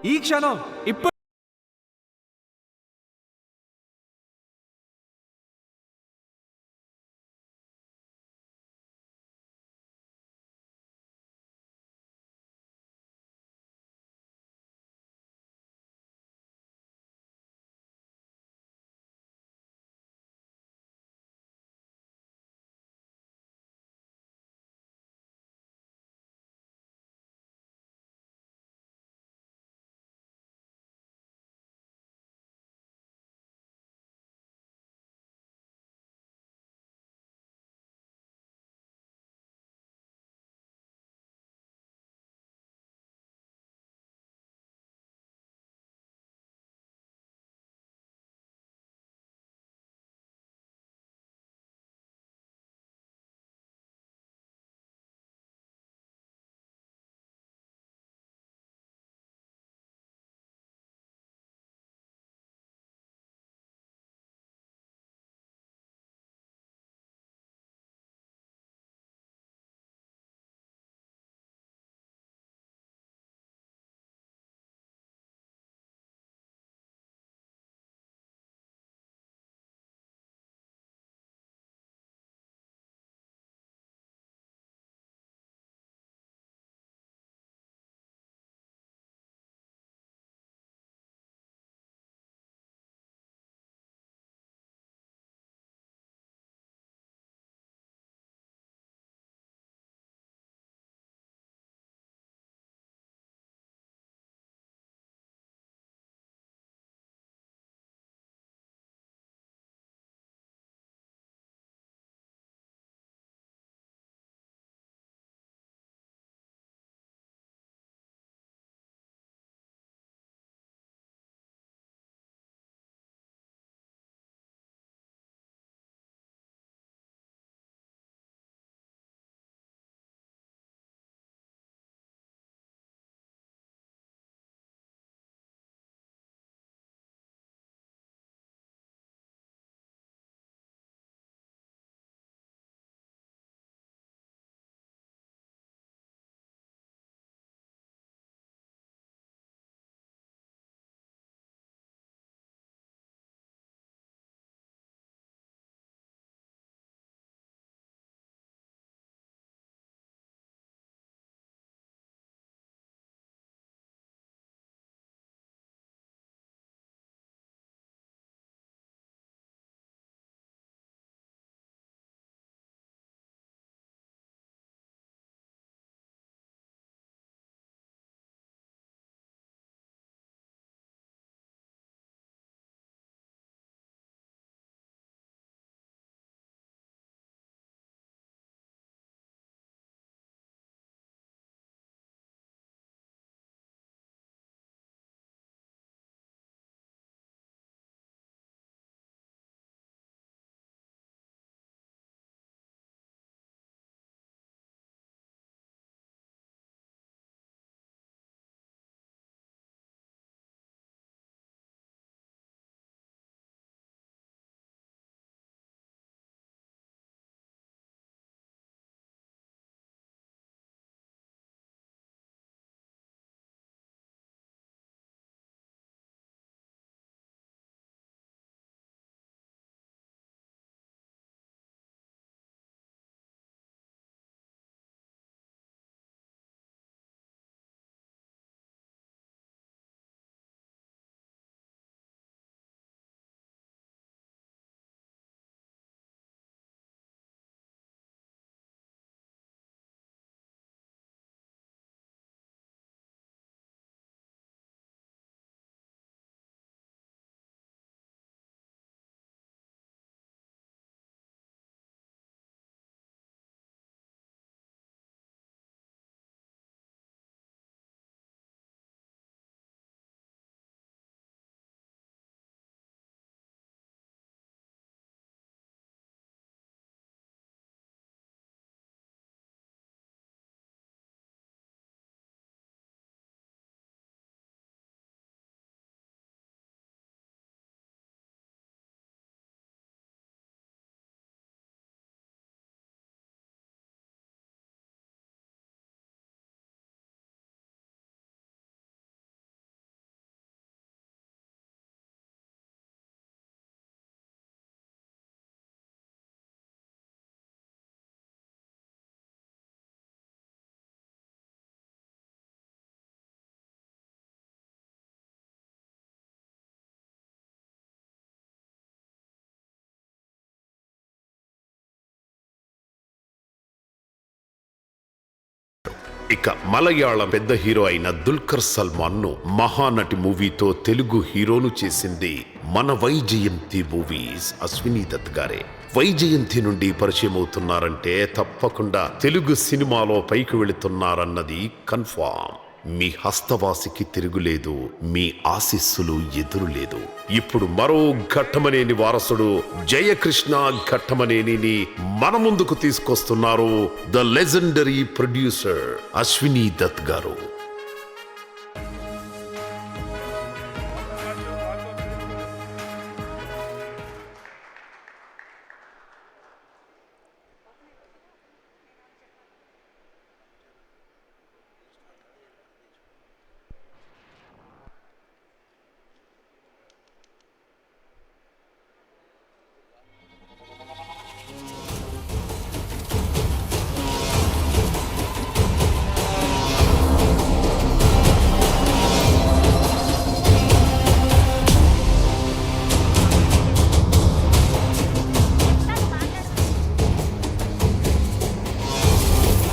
ఈ క్షణం ఇప్పుడు ఇక మలయాళం పెద్ద హీరో అయిన దుల్కర్ సల్మాన్ ను మహానటి మూవీతో తెలుగు హీరోను చేసింది మన వైజయంతి మూవీస్ అశ్విని దత్ గారే. వైజయంతి నుండి పరిచయం అవుతున్నారంటే తప్పకుండా తెలుగు సినిమాలో పైకి వెళుతున్నారన్నది కన్ఫామ్. మీ హస్తవాసికి తిరుగులేదు, మీ ఆశీస్సులు ఎదురులేదు. ఇప్పుడు మరో ఘట్టమనేని వారసుడు జయకృష్ణ ఘట్టమనేనిని మన ముందుకు తీసుకొస్తున్నారు the legendary producer Ashwini Dutt గారు.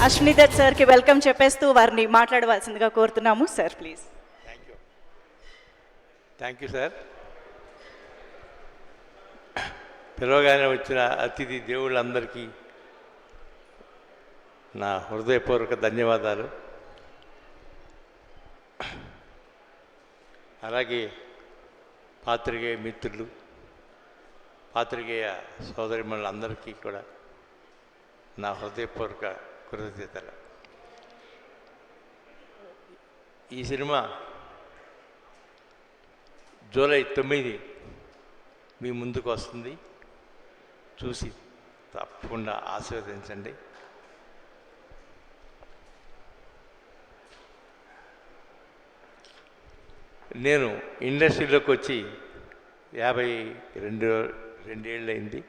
అశ్విని దత్ సార్కి వెల్కమ్ చెప్పేస్తూ వారిని మాట్లాడవలసిందిగా కోరుతున్నాము. Sir please. Thank you sir. పిలవగానే వచ్చిన అతిథి దేవుళ్ళందరికీ నా హృదయపూర్వక ధన్యవాదాలు. అలాగే పాత్రికేయ మిత్రులు, పాత్రికేయ సోదరిమణులందరికీ కూడా నా హృదయపూర్వక కృతజ్ఞతలు. ఈ సినిమా జూలై 9 మీ ముందుకు వస్తుంది. చూసి తప్పకుండా ఆశీర్వదించండి. నేను ఇండస్ట్రీలోకి వచ్చి 52 ఏళ్ళయింది.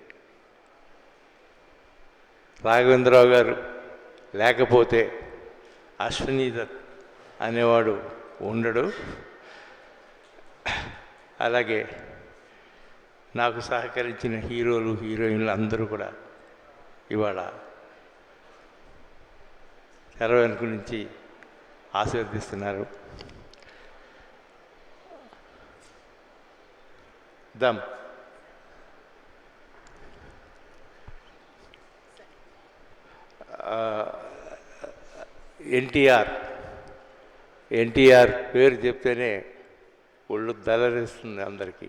రాఘవేంద్రరావు గారు లేకపోతే అశ్విని దత్ అనేవాడు ఉండడు. అలాగే నాకు సహకరించిన హీరోలు, హీరోయిన్లు అందరూ కూడా ఇవాళ తెర వెనుక నుంచి ఆశీర్వదిస్తున్నారు. దమ్ ఎన్టీఆర్ పేరు చెప్తేనే ఒళ్ళు దలరిస్తుంది అందరికీ.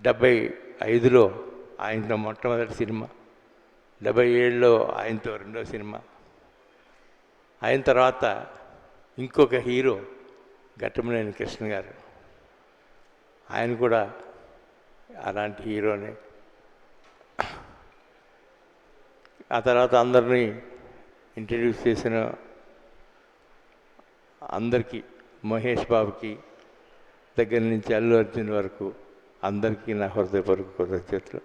75లో ఆయనతో మొట్టమొదటి సినిమా, 77లో ఆయనతో రెండో సినిమా. అయిన తర్వాత ఇంకొక హీరో ఘట్టమనేని కృష్ణ గారు, ఆయన కూడా అలాంటి హీరోనే. ఆ తర్వాత అందరినీ ఇంట్రడ్యూస్ చేసిన అందరికీ, మహేష్ బాబుకి దగ్గర నుంచి అల్లు అర్జున్ వరకు అందరికీ నా హృదయపూర్వక కృతజ్ఞతలు.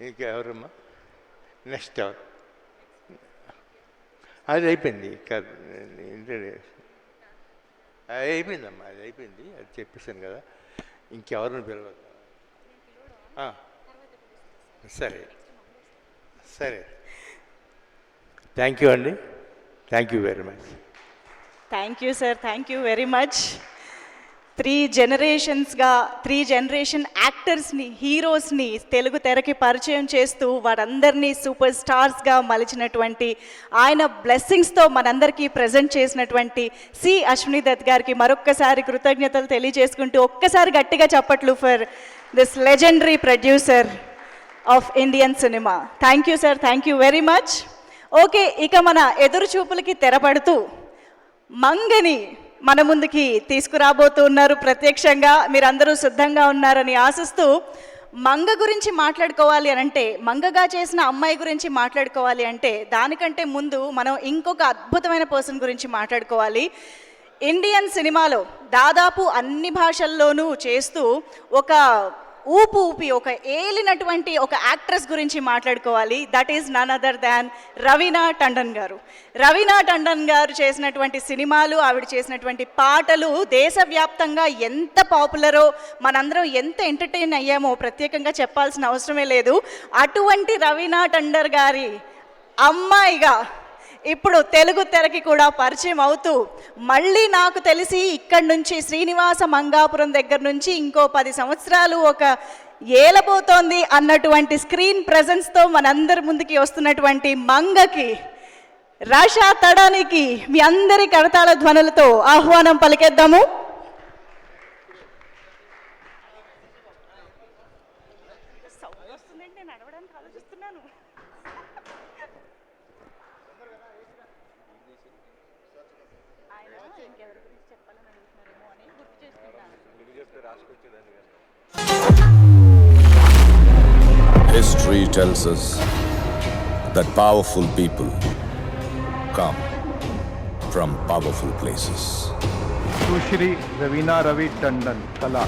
ఇంకా ఎవరమ్మా నెక్స్ట్ ఎవరు? అది అయిపోయింది, అది అయిపోయిందమ్మా, అది అయిపోయింది, అది చెప్పేశాను కదా. ఇంకెవరిని పిలవద్దు. సరే సరే, థ్యాంక్ యూ అండి. Thank you very much. Thank you sir, thank you very much. 3 generation యాక్టర్స్ని, హీరోస్ని తెలుగు తెరకి పరిచయం చేస్తూ వారందరినీ సూపర్ స్టార్స్గా మలిచినటువంటి, ఆయన బ్లెస్సింగ్స్తో మనందరికీ ప్రజెంట్ చేసినటువంటి సి అశ్విని దత్ గారికి మరొక్కసారి కృతజ్ఞతలు తెలియజేసుకుంటూ ఒక్కసారి గట్టిగా చప్పట్లు for this legendary producer of Indian cinema. Thank you sir, thank you very much. Okay, ఇక మన ఎదురు చూపులకి తెరపడుతూ మంగని మన ముందుకి తీసుకురాబోతున్నారు ప్రత్యక్షంగా. మీరందరూ సిద్ధంగా ఉన్నారని ఆశిస్తూ, మంగ గురించి మాట్లాడుకోవాలి అనంటే, మంగగా చేసిన అమ్మాయి గురించి మాట్లాడుకోవాలి అంటే దానికంటే ముందు మనం ఇంకొక అద్భుతమైన పర్సన్ గురించి మాట్లాడుకోవాలి. ఇండియన్ సినిమాలో దాదాపు అన్ని భాషల్లోనూ చేస్తూ ఒక ఊపి ఒక ఏలినటువంటి ఒక యాక్ట్రెస్ గురించి మాట్లాడుకోవాలి. That is none other than Raveena Tandon గారు. రవీనా టండన్ గారు చేసినటువంటి సినిమాలు, ఆవిడ చేసినటువంటి పాటలు దేశవ్యాప్తంగా ఎంత పాపులరో, మనందరం ఎంత ఎంటర్టైన్ అయ్యామో ప్రత్యేకంగా చెప్పాల్సిన అవసరమే లేదు. అటువంటి రవీనా టండన్ గారి అమ్మాయిగా ఇప్పుడు తెలుగు తెరకి కూడా పరిచయం అవుతూ, మళ్ళీ నాకు తెలిసి ఇక్కడి నుంచి శ్రీనివాస మంగాపురం దగ్గర నుంచి ఇంకో 10 సంవత్సరాలు ఒక ఏలబోతోంది అన్నటువంటి స్క్రీన్ ప్రెజెన్స్తో మనందరి ముందుకి వస్తున్నటువంటి మంగకి, రాషా తడానికి మీ అందరి కరతాళ ధ్వనులతో ఆహ్వానం పలికేద్దాము. History tells us that powerful people come from powerful places. सुश्री रवीना रवि टंडन कला.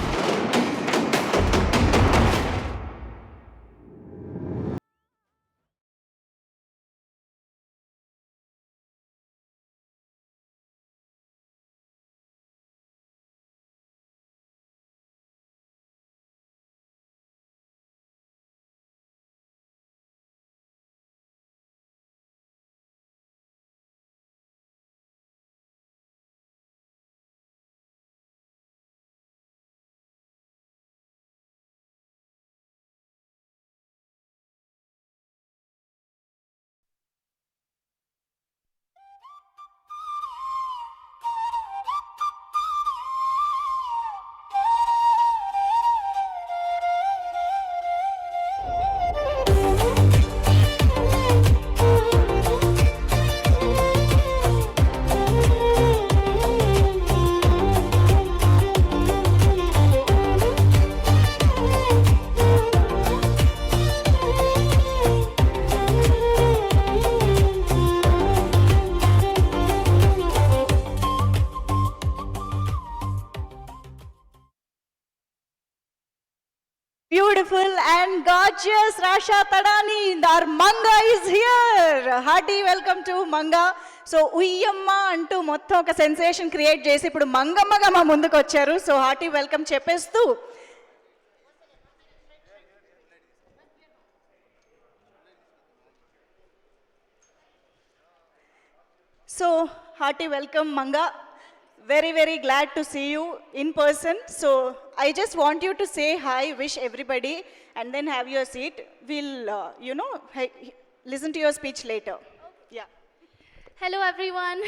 Beautiful and gorgeous Rasha Tadani, our Manga is here. Hearty welcome to Manga. So ఉయ్యమ్మ అంటూ మొత్తం ఒక సెన్సేషన్ క్రియేట్ చేసి ఇప్పుడు మంగమ్మగా మా ముందుకు వచ్చారు. సో హార్టీ వెల్కమ్ చెప్పేస్తూ hearty welcome Manga. Very glad to see you in person. So I just want you to say hi, wish everybody, and then have your seat. We'll listen to your speech later. Yeah. Hello everyone,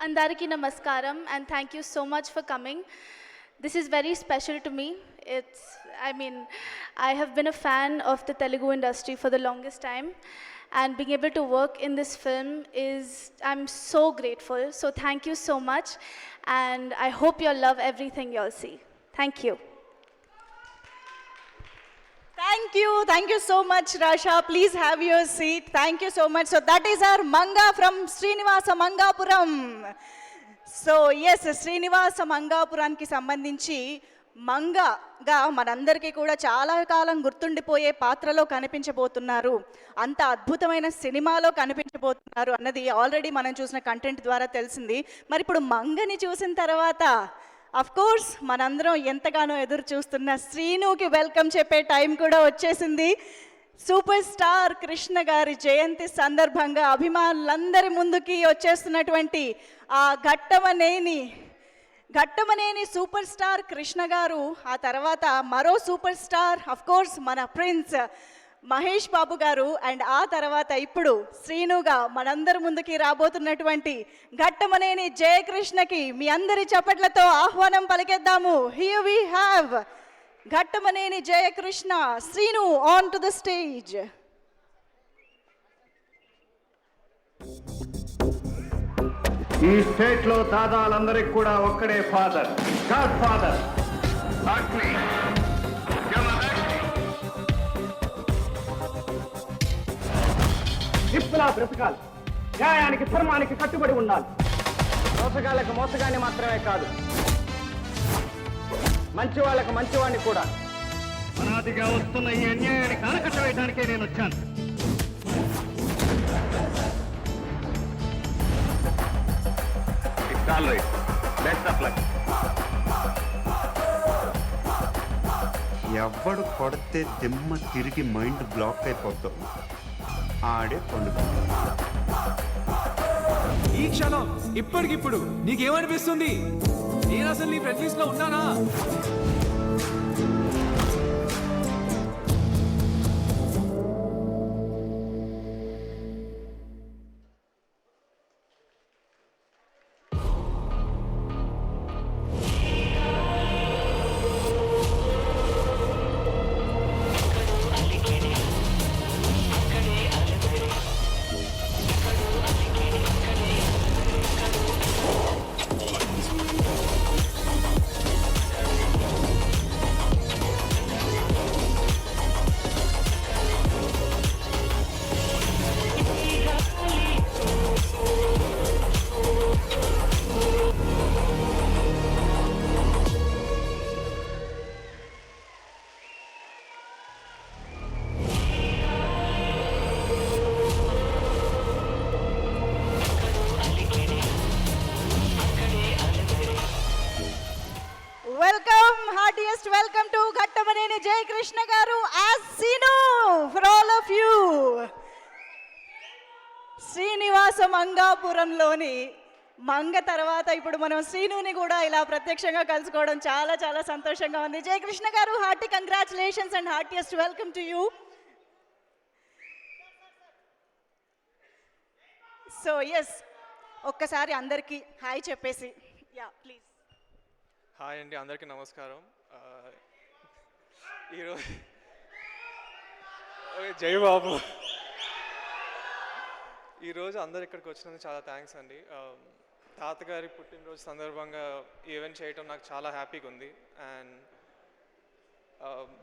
Andariki Namaskaram, and thank you so much for coming. This is very special to me. I have been a fan of the Telugu industry for the longest time, and being able to work in this film I'm so grateful. So thank you so much, and I hope you'll love everything you'll see. Thank you. Thank you so much, Rasha. Please have your seat. Thank you so much. So that is our Manga from Srinivasa Mangapuram. So yes, Srinivasa Mangapuranki సంబంధించి మంగగా మనందరికీ కూడా చాలా కాలం గుర్తుండిపోయే పాత్రలో కనిపించబోతున్నారు, అంత అద్భుతమైన సినిమాలో కనిపించబోతున్నారు అన్నది ఆల్రెడీ మనం చూసిన కంటెంట్ ద్వారా తెలిసింది. మరి ఇప్పుడు మంగని చూసిన తర్వాత అఫ్ కోర్స్ మనందరం ఎంతగానో ఎదురు చూస్తున్న శ్రీనుకి వెల్కమ్ చెప్పే టైం కూడా వచ్చేసింది. సూపర్ స్టార్ కృష్ణ గారి జయంతి సందర్భంగా అభిమానులందరి ముందుకి వచ్చేస్తున్నటువంటి ఆ ఘట్టమనేని సూపర్ స్టార్ కృష్ణ గారు, ఆ తర్వాత మరో సూపర్ స్టార్ అఫ్ కోర్స్ మన ప్రిన్స్ మహేష్ బాబు గారు, అండ్ ఆ తర్వాత ఇప్పుడు శ్రీనుగా మనందరి ముందుకి రాబోతున్నటువంటి ఘట్టమనేని జయకృష్ణకి మీ అందరి చప్పట్లతో ఆహ్వానం పలికేద్దాము. Here we have Ghattamaneni Jayakrishna. Srinu on to the stage. ఈ స్టేట్ లో దాదాలందరికి కూడా ఒక్కడే ఫాదర్, గాడ్ ఫాదర్. నిప్పులా బ్రతకాలి, న్యాయానికి ధర్మానికి కట్టుబడి ఉండాలి. మోసగాళ్ళకు మోసగాన్ని మాత్రమే కాదు, మంచి వాళ్ళకు మంచివాడిని కూడా. అనాదిగా వస్తున్న ఈ అన్యాయానికి ఆనకట్ట వేయడానికే నేను వచ్చాను. Best of luck. ఎవడు కొడితే దిమ్మ తిరిగి మైండ్ బ్లాక్ అయిపోతాం ఆడే పండుగ. ఈ క్షణం ఇప్పటికిప్పుడు నీకేమనిపిస్తుంది? నేను అసలు నీ ఫ్రెండ్ లిస్ట్ లో ఉన్నానా? వెల్కమ్ టు ఘట్టమనేని జయకృష్ణ గారు as Seenu for all of you. Srinivasa మంగాపురంలోని మంగ తర్వాత ఇప్పుడు మనం శ్రీనుని కూడా ఇలా ప్రత్యక్షంగా కలుసుకోవడం చాలా చాలా సంతోషంగా ఉంది. జయకృష్ణ గారు, hearty congratulations and heartiest welcome to you. So yes, ఒక్కసారి అందరికీ హాయ్ చెప్పేసి. Yeah please. హాయ్ అండి, అందరికీ నమస్కారం. ఈరోజు జై బాబు. ఈరోజు అందరు ఇక్కడికి వచ్చినందుకు చాలా థ్యాంక్స్ అండి. తాతగారి పుట్టినరోజు సందర్భంగా ఈవెంట్ చేయటం నాకు చాలా హ్యాపీగా ఉంది. And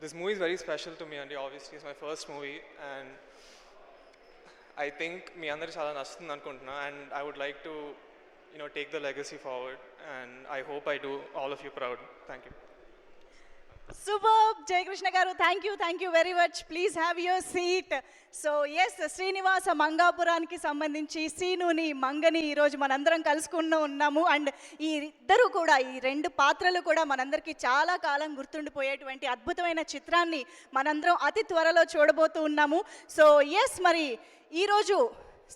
this movie is very special to me అండి. Obviously it's my first movie and I think మీ అందరికి చాలా నచ్చుతుంది అనుకుంటున్నా. And I would like to take the legacy forward and I hope I do all of you proud. Thank you. Superb, Jaykrishna garu. Thank you very much. Please have your seat. So yes, Srinivasa మంగాపురానికి సంబంధించి సీనుని మంగని ఈరోజు మనందరం కలుసుకున్న ఉన్నాము. And ఈ ఇద్దరు కూడా, ఈ రెండు పాత్రలు కూడా మనందరికీ చాలా కాలం గుర్తుండిపోయేటువంటి అద్భుతమైన చిత్రాన్ని మనందరం అతి త్వరలో చూడబోతూ ఉన్నాము. సో ఎస్, మరి ఈరోజు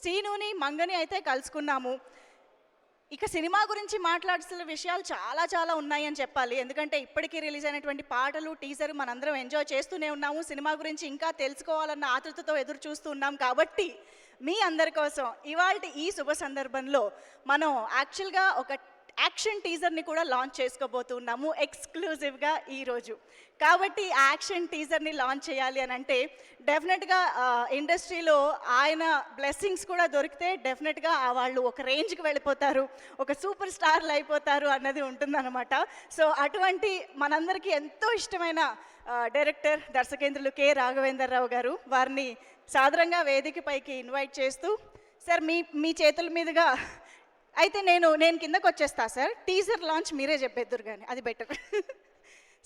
సీనుని మంగని అయితే కలుసుకున్నాము. ఇక సినిమా గురించి మాట్లాడాల్సిన విషయాలు చాలా చాలా ఉన్నాయని చెప్పాలి. ఎందుకంటే ఇప్పటికీ రిలీజ్ అయినటువంటి పాటలు, టీజర్ మనందరం ఎంజాయ్ చేస్తూనే ఉన్నాము. సినిమా గురించి ఇంకా తెలుసుకోవాలన్న ఆతృతతో ఎదురు చూస్తూ ఉన్నాం. కాబట్టి మీ అందరి కోసం ఇవాల్టి ఈ శుభ సందర్భంలో మనం యాక్చువల్గా ఒక యాక్షన్ టీజర్ని కూడా లాంచ్ చేసుకోబోతున్నాము ఎక్స్క్లూజివ్గా ఈరోజు. కాబట్టి ఆ యాక్షన్ టీజర్ని లాంచ్ చేయాలి అని అంటే డెఫినెట్గా ఇండస్ట్రీలో ఆయన బ్లెస్సింగ్స్ కూడా దొరికితే డెఫినెట్గా వాళ్ళు ఒక రేంజ్కి వెళ్ళిపోతారు, ఒక సూపర్ స్టార్లు అయిపోతారు అన్నది ఉంటుందన్నమాట. సో అటువంటి మనందరికీ ఎంతో ఇష్టమైన డైరెక్టర్, దర్శకేంద్రులు కె రాఘవేంద్రరావు గారు, వారిని సాదరంగా వేదికపైకి ఇన్వైట్ చేస్తూ, సార్ మీ చేతుల మీదుగా అయితే నేను కిందకు వచ్చేస్తా సార్, టీజర్ లాంచ్ మీరే చెప్పేద్దరు కానీ అది బెటర్.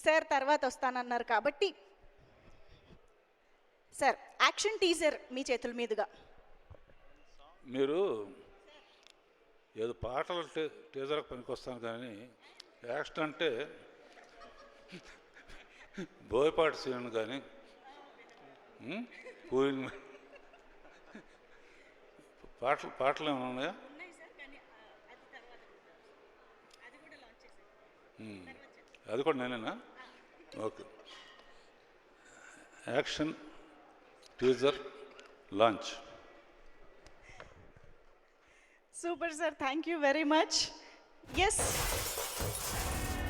సార్ తర్వాత వస్తానన్నారు కాబట్టి సార్ యాక్షన్ టీజర్ మీ చేతుల మీదుగా. మీరు ఏదో పాటలు టీజర్కి పనికొస్తాను కానీ యాక్షన్ అంటే బోయపాటి సీన్ కానీ పాటలు ఏమైనా ఉన్నాయా? అది కూడా నేనేనా? Okay. Action teaser launch. Super sir, thank you very much. Yes,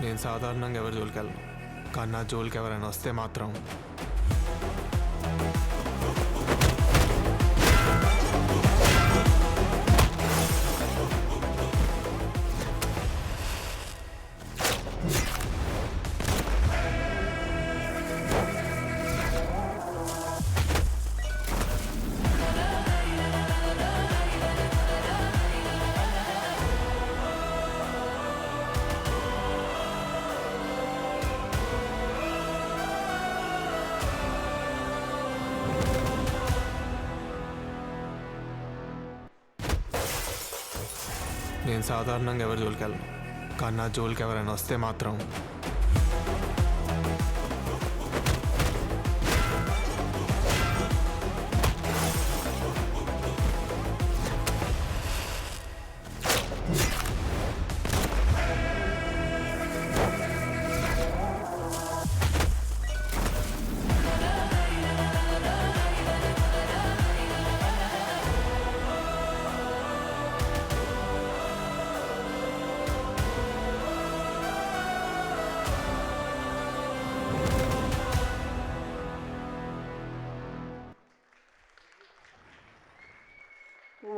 నేను సాధారణంగా ఎవరి జోలికి వెళ్ళను, కానీ నా జోలికి ఎవరైనా వస్తే మాత్రం నేను సాధారణంగా ఎవరి జోలికి వెళ్ళను, కానీ నా జోలికి ఎవరైనా వస్తే మాత్రం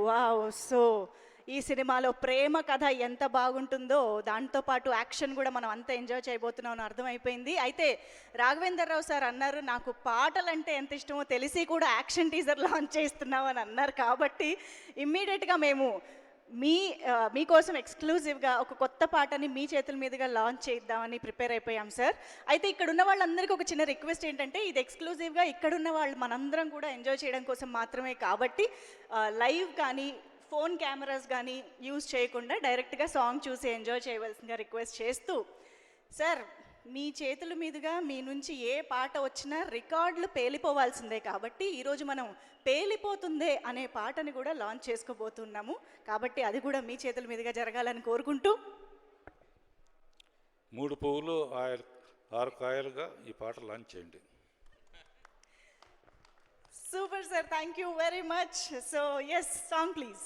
వావ్! సో ఈ సినిమాలో ప్రేమ కథ ఎంత బాగుంటుందో దాంతో పాటు యాక్షన్ కూడా మనం అంత ఎంజాయ్ చేయబోతున్నాం అని అర్థమైపోయింది. అయితే రాఘవేందర్ రావు సార్ అన్నారు, నాకు పాటలంటే ఎంత ఇష్టమో తెలిసి కూడా యాక్షన్ టీజర్ లాంచ్ చేస్తున్నాం అని అన్నారు. కాబట్టి ఇమ్మీడియట్గా మేము మీకోసం ఎక్స్క్లూజివ్గా ఒక కొత్త పాటని మీ చేతుల మీదుగా లాంచ్ చేద్దామని ప్రిపేర్ అయిపోయాం సార్. అయితే ఇక్కడ ఉన్న వాళ్ళందరికీ ఒక చిన్న రిక్వెస్ట్ ఏంటంటే, ఇది ఎక్స్క్లూజివ్గా ఇక్కడున్న వాళ్ళు మనందరం కూడా ఎంజాయ్ చేయడం కోసం మాత్రమే. కాబట్టి లైవ్ కానీ ఫోన్ కెమెరాస్ కానీ యూజ్ చేయకుండా డైరెక్ట్గా సాంగ్ చూసి ఎంజాయ్ చేయవలసిందిగా రిక్వెస్ట్ చేస్తూ, సార్ మీ చేతుల మీదుగా మీ నుంచి ఏ పాట వచ్చినా రికార్డులు పేలిపోవాల్సిందే. కాబట్టి ఈరోజు మనం పేలిపోతుందే అనే పాటని కూడా లాంచ్ చేసుకోబోతున్నాము. కాబట్టి అది కూడా మీ చేతుల మీదుగా జరగాలని కోరుకుంటూ, 3 పువ్వులు 6 కాయలుగా ఈ పాట లాంచ్ చేయండి. Super sir, thank you very much. So yes, song please.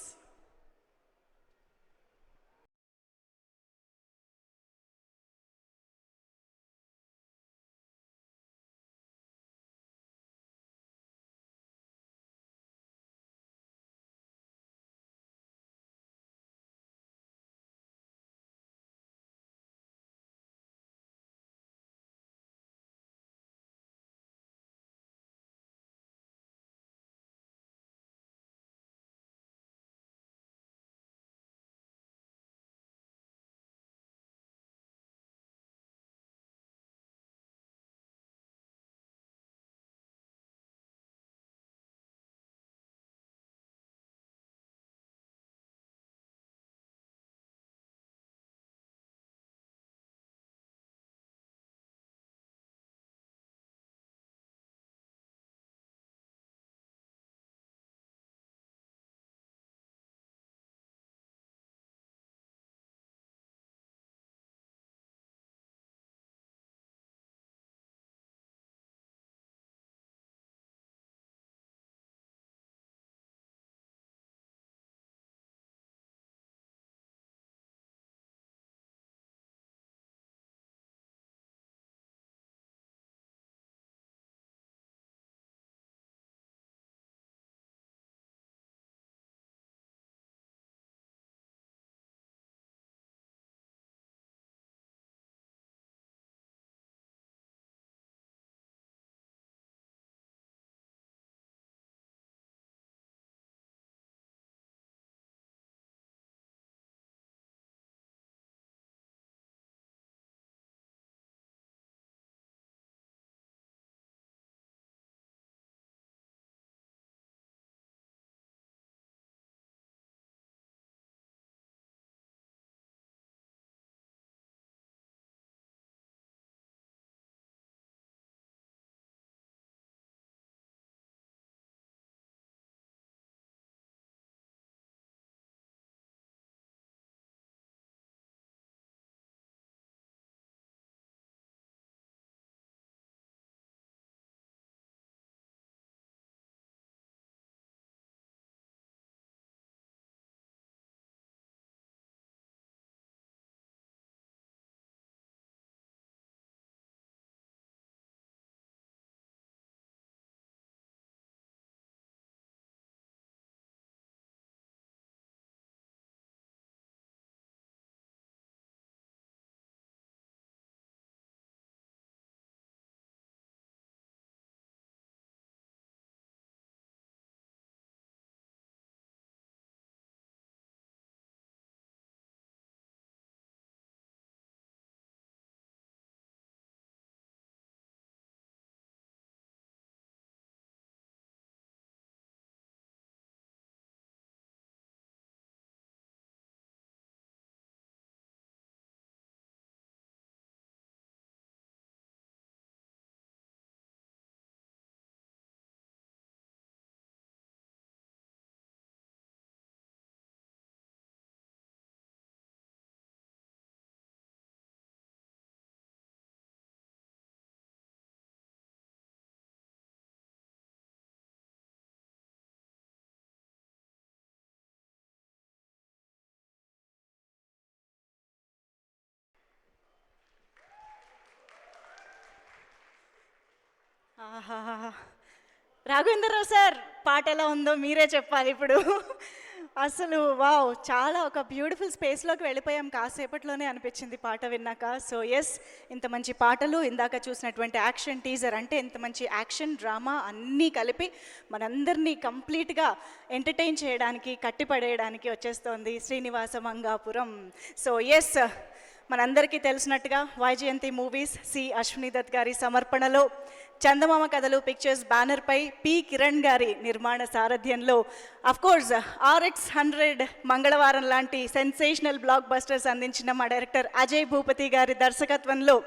ఆహా, రాఘవేంద్రరావు సార్ పాట ఎలా ఉందో మీరే చెప్పాలి ఇప్పుడు. అసలు వావ్, చాలా ఒక బ్యూటిఫుల్ స్పేస్లోకి వెళ్ళిపోయాం కాసేపట్లోనే అనిపించింది పాట విన్నాక. సో ఎస్, ఇంత మంచి పాటలు, ఇందాక చూసినటువంటి యాక్షన్ టీజర్, అంటే ఇంత మంచి యాక్షన్ డ్రామా అన్నీ కలిపి మనందరినీ కంప్లీట్గా ఎంటర్టైన్ చేయడానికి, కట్టిపడేయడానికి వచ్చేస్తోంది శ్రీనివాస మంగాపురం. సో ఎస్, మనందరికీ తెలిసినట్టుగా వైజయంతి మూవీస్ సి అశ్విని దత్ గారి సమర్పణలో చందమామ కథలు పిక్చర్స్ బ్యానర్పై పి కిరణ్ గారి నిర్మాణ సారథ్యంలో అఫ్కోర్స్ RX100 మంగళవారం లాంటి సెన్సేషనల్ బ్లాక్ బస్టర్స్ అందించిన మా డైరెక్టర్ అజయ్ భూపతి గారి దర్శకత్వంలో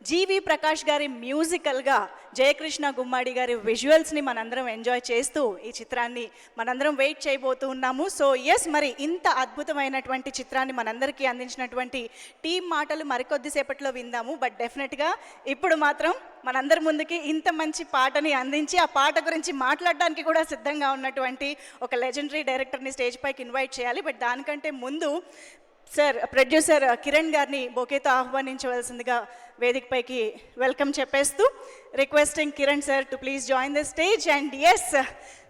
జీవి ప్రకాష్ గారి మ్యూజికల్గా, జయకృష్ణ గుమ్మాడి గారి విజువల్స్ని మనందరం ఎంజాయ్ చేస్తూ ఈ చిత్రాన్ని మనందరం వెయిట్ చేయబోతూ ఉన్నాము. సో ఎస్, మరి ఇంత అద్భుతమైనటువంటి చిత్రాన్ని మనందరికీ అందించినటువంటి టీం మాటలు మరికొద్దిసేపట్లో విందాము. బట్ డెఫినెట్గా ఇప్పుడు మాత్రం మనందరి ముందుకి ఇంత మంచి పాటని అందించి ఆ పాట గురించి మాట్లాడడానికి కూడా సిద్ధంగా ఉన్నటువంటి ఒక లెజెండరీ డైరెక్టర్ని స్టేజ్ పైకి ఇన్వైట్ చేయాలి. బట్ దానికంటే ముందు సార్, ప్రొడ్యూసర్ కిరణ్ గారిని బొకేతో ఆహ్వానించవలసిందిగా వేదికపైకి వెల్కమ్ చెప్పేస్తూ requesting Kiran sir to please join the stage. And yes,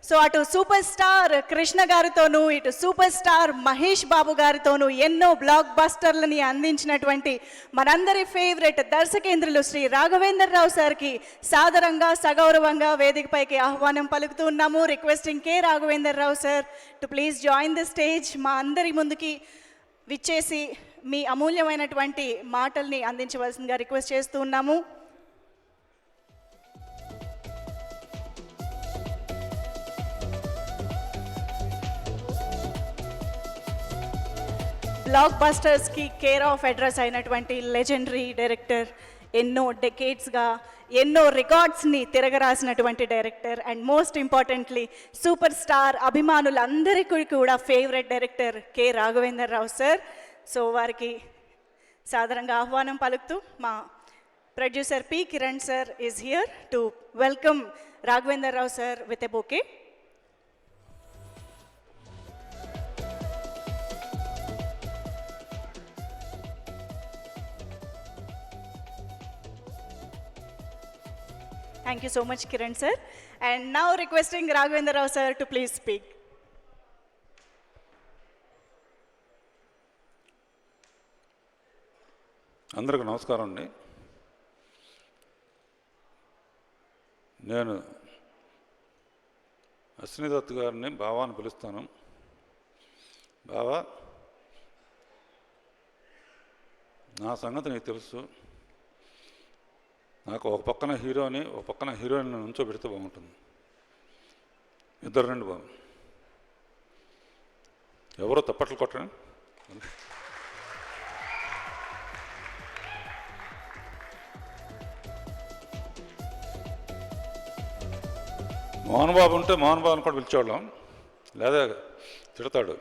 so అటు సూపర్ స్టార్ కృష్ణ గారితోనూ, ఇటు సూపర్ స్టార్ మహేష్ బాబు గారితోనూ ఎన్నో బ్లాక్ బస్టర్లని అందించినటువంటి మనందరి ఫేవరెట్ దర్శకేంద్రులు శ్రీ రాఘవేంద్రరావు సార్కి సాదరంగా, సగౌరవంగా వేదికపైకి ఆహ్వానం పలుకుతూ ఉన్నాము. Requesting K Raghavendra Rao sir to please join the stage. మా అందరి ముందుకి విచ్చేసి మీ అమూల్యమైనటువంటి మాటల్ని అందించవలసిందిగా రిక్వెస్ట్ చేస్తూ ఉన్నాము. బ్లాక్ బస్టర్స్కి కేర్ ఆఫ్ అడ్రస్ అయినటువంటి లెజెండరీ డైరెక్టర్, ఎన్నో డెకేడ్స్గా ఎన్నో రికార్డ్స్ని తిరగరాసినటువంటి director, and most importantly super star అభిమానులందరికీ కూడా favourite director K Raghavendra Rao sir. So వారికి సాదరంగా ఆహ్వానం పలుకుతూ మా producer P Kiran sir is here to welcome Raghavendra Rao sir with a bouquet. Thank you so much, Kiran sir. And now requesting Raghavendra Rao sir to please speak. అందరికీ నమస్కారం అండి. నేను అశ్విని దత్ గారిని బావా అని పిలుస్తాను. బావా, నా సంగతి నీకు తెలుసు. నాకు ఒక పక్కన హీరోని, ఒక పక్కన హీరోయిన్ నుంచోబెడితే బాగుంటుంది. ఇద్దరు రండి బాబు. ఎవరో తప్పట్లు కొట్టండి. మోహన్ బాబు ఉంటే మోహన్ బాబుని కూడా పిలిచేవాళ్ళం, లేదా తిడతాడు.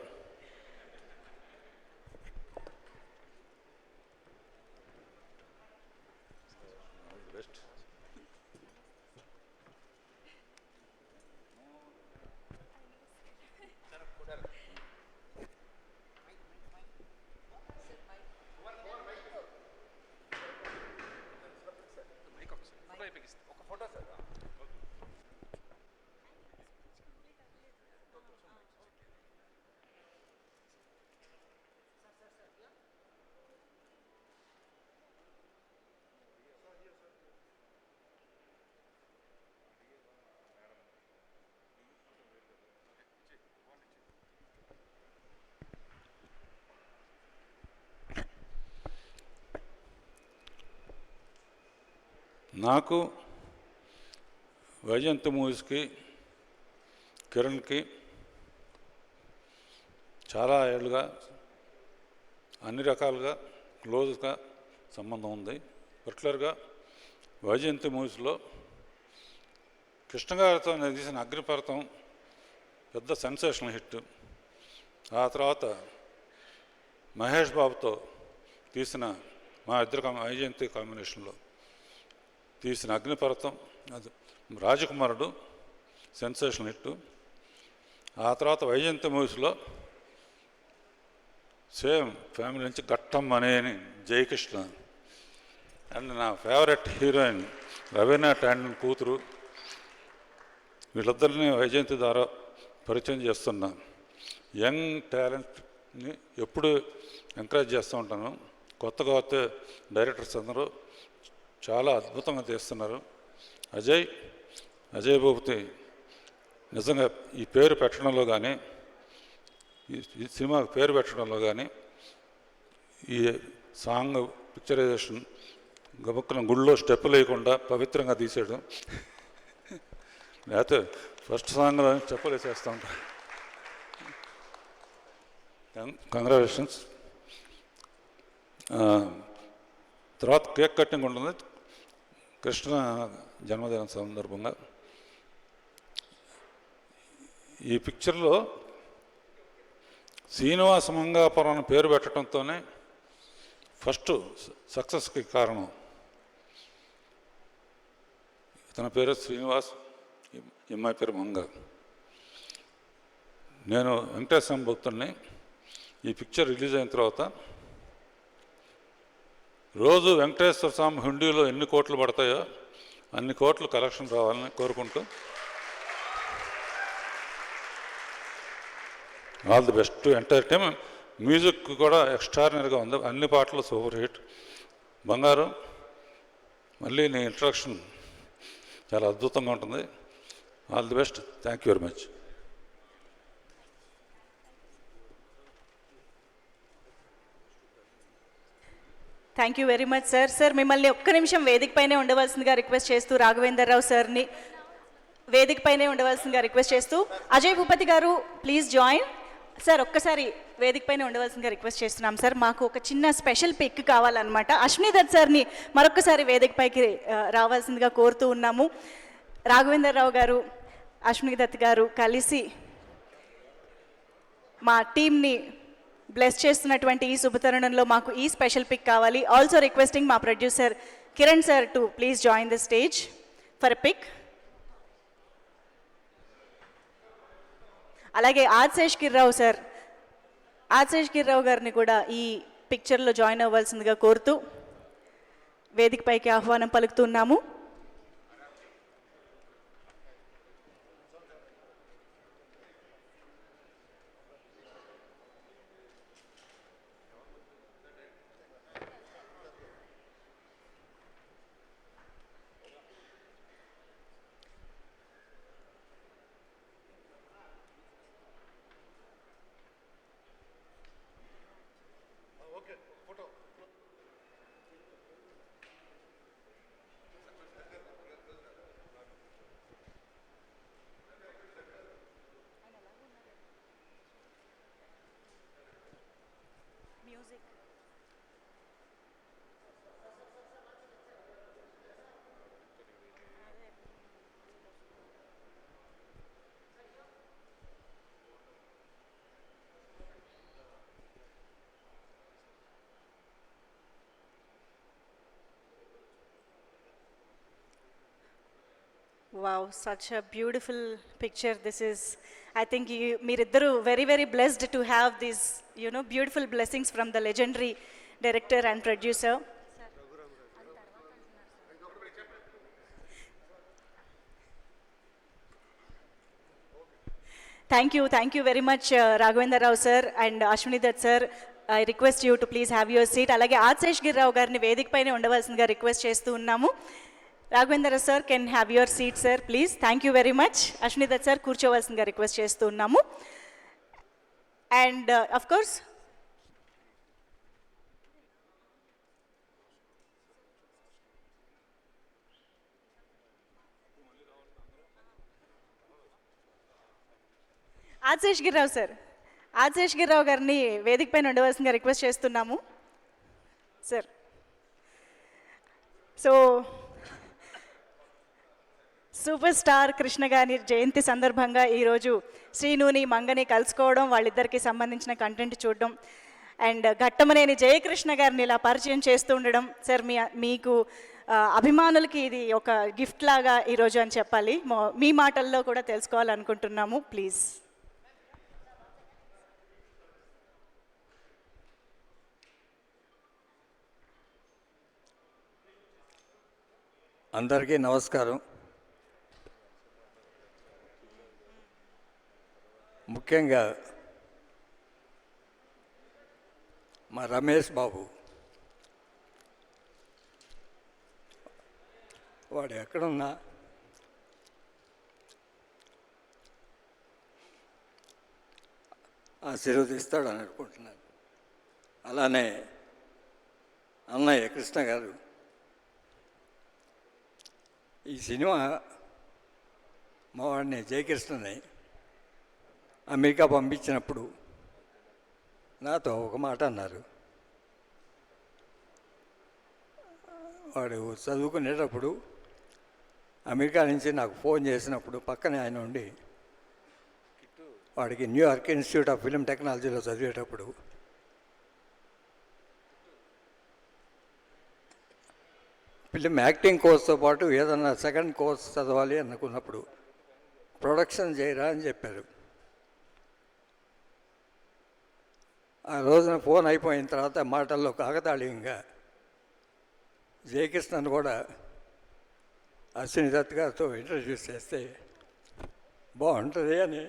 నాకు వైజయంతి మూవీస్కి, కిరణ్కి చాలా ఏళ్ళుగా అన్ని రకాలుగా క్లోజ్గా సంబంధం ఉంది. పర్టికులర్గా వైజయంతి మూవీస్లో కృష్ణ గారితో నేను తీసిన అగ్నిపర్వతం పెద్ద సెన్సేషనల్ హిట్. ఆ తర్వాత మహేష్ బాబుతో తీసిన మా ఇద్దరు వైజయంతి కాంబినేషన్లో తీసిన అగ్నిపర్వతం, అది రాజకుమారుడు సెన్సేషనల్ హిట్. ఆ తర్వాత వైజయంతి మూవీస్లో సేమ్ ఫ్యామిలీ నుంచి ఘట్టం అనేని జయకృష్ణ, అండ్ నా ఫేవరెట్ హీరోయిన్ రవీనా టాండన్ కూతురు వీళ్ళిద్దరిని వైజయంతి ద్వారా పరిచయం చేస్తున్నా. యంగ్ టాలెంట్ని ఎప్పుడు ఎంకరేజ్ చేస్తూ ఉంటాను. కొత్తగా వస్తే డైరెక్టర్స్ అందరూ చాలా అద్భుతంగా తీస్తున్నారు. అజయ్ భూపతి నిజంగా ఈ పేరు పెట్టడంలో కానీ, ఈ సినిమాకి పేరు పెట్టడంలో కానీ, ఈ సాంగ్ పిక్చరైజేషన్ గబుక్కున గుళ్ళో స్టెప్పులు వేయకుండా పవిత్రంగా తీసాడు. లేకపోతే ఫస్ట్ సాంగ్లో స్టెప్పులు వేసేస్తూ ఉంటా. కంగ్రాచులేషన్స్. తర్వాత కేక్ కటింగ్ ఉంటుంది కృష్ణ జన్మదినం సందర్భంగా. ఈ పిక్చర్లో శ్రీనివాస మంగాపురం అని పేరు పెట్టడంతోనే ఫస్ట్ సక్సెస్కి కారణం. ఇతని పేరు శ్రీనివాస్, ఈ అమ్మాయి పేరు మంగ. నేను వెంకటేశ్వర భక్తుడిని. ఈ పిక్చర్ రిలీజ్ అయిన తర్వాత రోజు వెంకటేశ్వర స్వామి హుండీలో ఎన్ని కోట్లు పడతాయో అన్ని కోట్లు కలెక్షన్ రావాలని కోరుకుంటూ all the best to entire team. Music కూడా ఎక్స్ట్రాడినరీగా ఉంది, అన్ని పాటలు సూపర్ హిట్. బంగారు, మళ్ళీ నీ ఇంట్రడక్షన్ చాలా అద్భుతంగా ఉంటుంది. All the best. Thank you very much. Thank you very much sir. Sir మిమ్మల్ని ఒక్క నిమిషం వేదిక పైనే ఉండవలసిందిగా రిక్వెస్ట్ చేస్తూ, రాఘవేందర్ రావు సార్ని వేదిక పైనే ఉండవలసిందిగా రిక్వెస్ట్ చేస్తూ, అజయ్ భూపతి గారు ప్లీజ్ జాయిన్. సార్ ఒక్కసారి వేదిక పైన ఉండవలసిందిగా రిక్వెస్ట్ చేస్తున్నాం సార్. మాకు ఒక చిన్న స్పెషల్ పిక్ కావాలన్నమాట. అశ్విని దత్ సార్ని మరొక్కసారి వేదిక పైకి రావాల్సిందిగా కోరుతూ ఉన్నాము. రాఘవేందర్ రావు గారు, అశ్విని దత్ గారు కలిసి మా టీంని బ్లెస్ చేస్తున్నటువంటి ఈ శుభతరుణంలో మాకు ఈ స్పెషల్ పిక్ కావాలి. ఆల్సో రిక్వెస్టింగ్ మా producer Kiran sir to please join the stage for a pic. అలాగే ఆదిశేష్ గిర్రావు సార్, ఆదిశేష్ గిర్రావు గారిని కూడా ఈ పిక్చర్లో జాయిన్ అవ్వాల్సిందిగా కోరుతూ వేదికపైకి ఆహ్వానం పలుకుతున్నాము. Wow, such a beautiful picture this is. I think meeriddaru very blessed to have these, beautiful blessings from the legendary director and producer. Thank you very much Raghavendra Rao sir and Ashwini Dutt sir. I request you to please have your seat. Alage Adsesh Girrao garni vedik paine undavalsinదిగా request chestu unnamu. Raghavendra sir can have your seat sir please. Thank you very much. Ashwini Dutt sir కూర్చోవాల్సిందిగా request చేస్తూ ఉన్నాము. And of course Adishesh గిర్రావు sir, Adishesh గిర్రావు గారిని వేదిక పైన ఉండవలసిందిగా request చేస్తున్నాము sir. So super star Krishna గారి జయంతి సందర్భంగా ఈరోజు శ్రీనుని మంగని కలుసుకోవడం, వాళ్ళిద్దరికి సంబంధించిన కంటెంట్ చూడడం అండ్ ఘట్టమనేని జయకృష్ణ గారిని ఇలా పరిచయం చేస్తూ ఉండడం సార్, మీకు అభిమానులకి ఇది ఒక గిఫ్ట్ లాగా ఈరోజు అని చెప్పాలి. మీ మాటల్లో కూడా తెలుసుకోవాలనుకుంటున్నాము ప్లీజ్. అందరికీ నమస్కారం. ముఖ్యంగా మా రమేష్ బాబు, వాడు ఎక్కడున్నా ఆశీర్వదిస్తాడని అనుకుంటున్నాను. అలానే అన్నయ్య కృష్ణ గారు, ఈ సినిమా మా వాడిని జయకృష్ణని అమెరికా పంపించినప్పుడు నాతో ఒక మాట అన్నారు. వాడు చదువుకునేటప్పుడు అమెరికా నుంచి నాకు ఫోన్ చేసినప్పుడు పక్కనే ఆయన ఉండి, వాడికి న్యూయార్క్ ఇన్స్టిట్యూట్ ఆఫ్ ఫిల్మ్ టెక్నాలజీలో చదివేటప్పుడు ఫిల్మ్ యాక్టింగ్ కోర్స్తో పాటు ఏదన్నా సెకండ్ కోర్స్ చదవాలి అనుకున్నప్పుడు ప్రొడక్షన్ చేయరా అని చెప్పారు. ఆ రోజున ఫోన్ అయిపోయిన తర్వాత మాటల్లో కాకతాళీయంగా జయకృష్ణను కూడా అశ్విని దత్ గారితో ఇంట్రడ్యూస్ చేస్తే బాగుంటుంది అని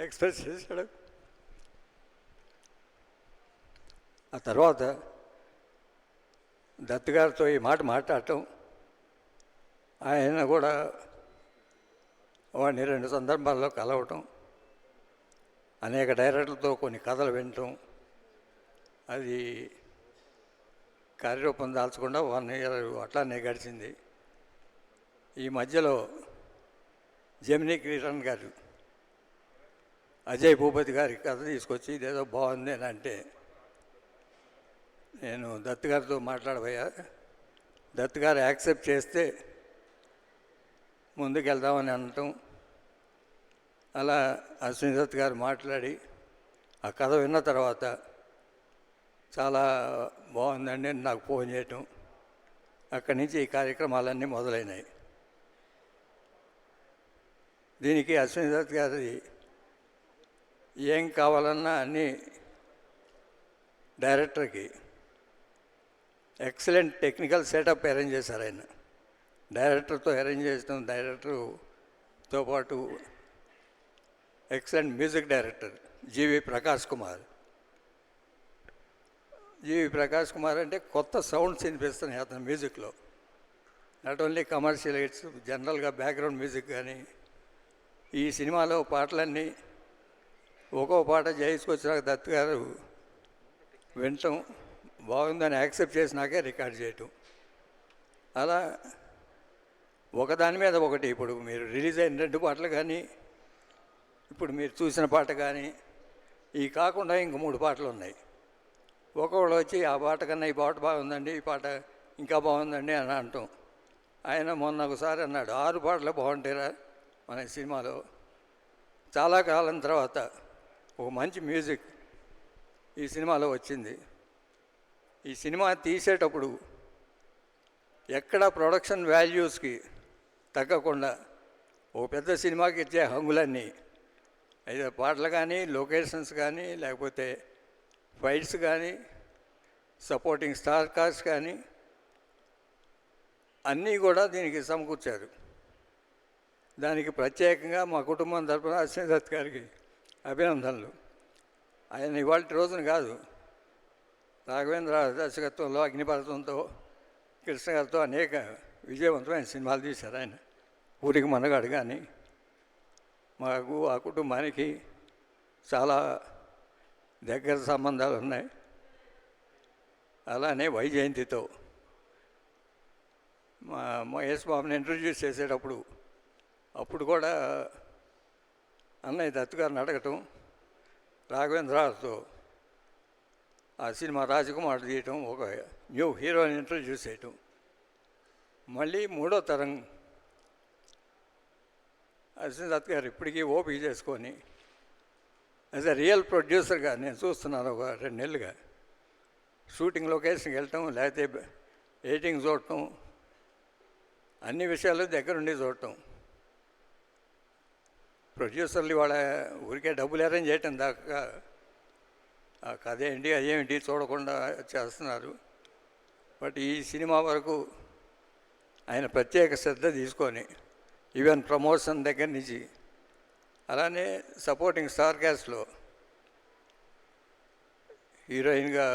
ఎక్స్ప్రెస్ చేశాడు. ఆ తర్వాత దత్ గారితో ఈ మాట మాట్లాడటం, ఆయన కూడా వాడిని 2 సందర్భాల్లో కలవటం, అనేక డైరెక్టర్లతో కొన్ని కథలు వినటం, అది కార్యరూపం దాల్చకుండా 1 year అట్లానే గడిచింది. ఈ మధ్యలో జెమినీ కిరణ్ గారు అజయ్ భూపతి గారి కథ తీసుకొచ్చి ఇదేదో బాగుంది అని అంటే, నేను దత్ గారితో మాట్లాడబోయా, దత్ గారు యాక్సెప్ట్ చేస్తే ముందుకెళ్దామని అనటం, అలా అశ్విని దత్ గారు మాట్లాడి ఆ కథ విన్న తర్వాత చాలా బాగుందండి నాకు ఫోన్ చేయటం, అక్కడి నుంచి ఈ కార్యక్రమాలన్నీ మొదలైనాయి. దీనికి అశ్విని దత్ గారి ఏం కావాలన్నా అన్నీ డైరెక్టర్కి ఎక్సలెంట్ టెక్నికల్ సెటప్ అరేంజ్ చేశారు. ఆయన డైరెక్టర్తో అరేంజ్ చేసిన డైరెక్టర్తో పాటు ఎక్సలెంట్ మ్యూజిక్ డైరెక్టర్ జీవి ప్రకాష్ కుమార్. జీవి ప్రకాష్ కుమార్ అంటే కొత్త సౌండ్స్ వినిపిస్తున్నాయి అతని మ్యూజిక్లో. నాట్ ఓన్లీ కమర్షియల్ హిట్స్, జనరల్గా బ్యాక్గ్రౌండ్ మ్యూజిక్ కానీ. ఈ సినిమాలో పాటలన్నీ ఒక్కో పాట చేసుకొచ్చినాక దత్ గారు వినటం, బాగుందని యాక్సెప్ట్ చేసినాకే రికార్డ్ చేయటం, అలా ఒకదాని మీద ఒకటి. ఇప్పుడు మీరు రిలీజ్ అయిన 2 పాటలు కానీ, ఇప్పుడు మీరు చూసిన పాట కానీ, ఈ కాకుండా ఇంక 3 పాటలు ఉన్నాయి. ఒక్కొక్కడు వచ్చి ఆ పాట కన్నా ఈ పాట బాగుందండి, ఈ పాట ఇంకా బాగుందండి అని అంటాం. ఆయన మొన్న ఒకసారి అన్నాడు, 6 పాటలు బాగుంటాయిరా మన సినిమాలో. చాలా కాలం తర్వాత ఒక మంచి మ్యూజిక్ ఈ సినిమాలో వచ్చింది. ఈ సినిమా తీసేటప్పుడు ఎక్కడ ప్రొడక్షన్ వాల్యూస్కి తగ్గకుండా ఓ పెద్ద సినిమాకి ఇచ్చే హంగులన్నీ, అయితే పాటలు కానీ, లొకేషన్స్ కానీ, లేకపోతే ఫైట్స్ కానీ, సపోర్టింగ్ స్టార్ కాస్ట్ కానీ అన్నీ కూడా దీనికి సమకూర్చారు. దానికి ప్రత్యేకంగా మా కుటుంబం తరపున అశ్విని దత్ గారికి అభినందనలు. ఆయన ఇవాళ రోజున కాదు, రాఘవేంద్ర దర్శకత్వంలో అగ్నిపర్వతంతో కృష్ణ గారితో అనేక విజయవంతమైన సినిమాలు తీశారు. ఆయన ఊరికి మనగాడు కానీ మాకు ఆ కుటుంబానికి చాలా దగ్గర సంబంధాలు ఉన్నాయి. అలానే వైజయంతితో మా మహేష్ బాబుని ఇంట్రడ్యూస్ చేసేటప్పుడు అప్పుడు కూడా అన్నయ్య దత్ గారిని అడగటం, రాఘవేంద్రతో ఆ సినిమా రాజకుమార్ తీయటం, ఒక న్యూ హీరోని ఇంట్రడ్యూస్ చేయటం, మళ్ళీ 3వ తరం అశ్విని దత్ గారు ఇప్పటికీ ఓపిక చేసుకొని యాజ్ ఎ రియల్ ప్రొడ్యూసర్గా నేను చూస్తున్నాను. ఒక 2 నెలలుగా షూటింగ్ లొకేషన్కి వెళ్ళటం, లేకపోతే ఎడిటింగ్ చూడటం, అన్ని విషయాలు దగ్గరుండి చూడటం. ప్రొడ్యూసర్లు వాళ్ళ ఊరికే డబ్బులు అరేంజ్ చేయటం దాకా ఆ కథ ఏంటి అదేమిటి చూడకుండా చేస్తున్నారు. బట్ ఈ సినిమా వరకు ఆయన ప్రత్యేక శ్రద్ధ తీసుకొని ఈవెన్ ప్రమోషన్ దగ్గర నుంచి అలానే సపోర్టింగ్ స్టార్ క్యాస్ట్లో హీరోయిన్గా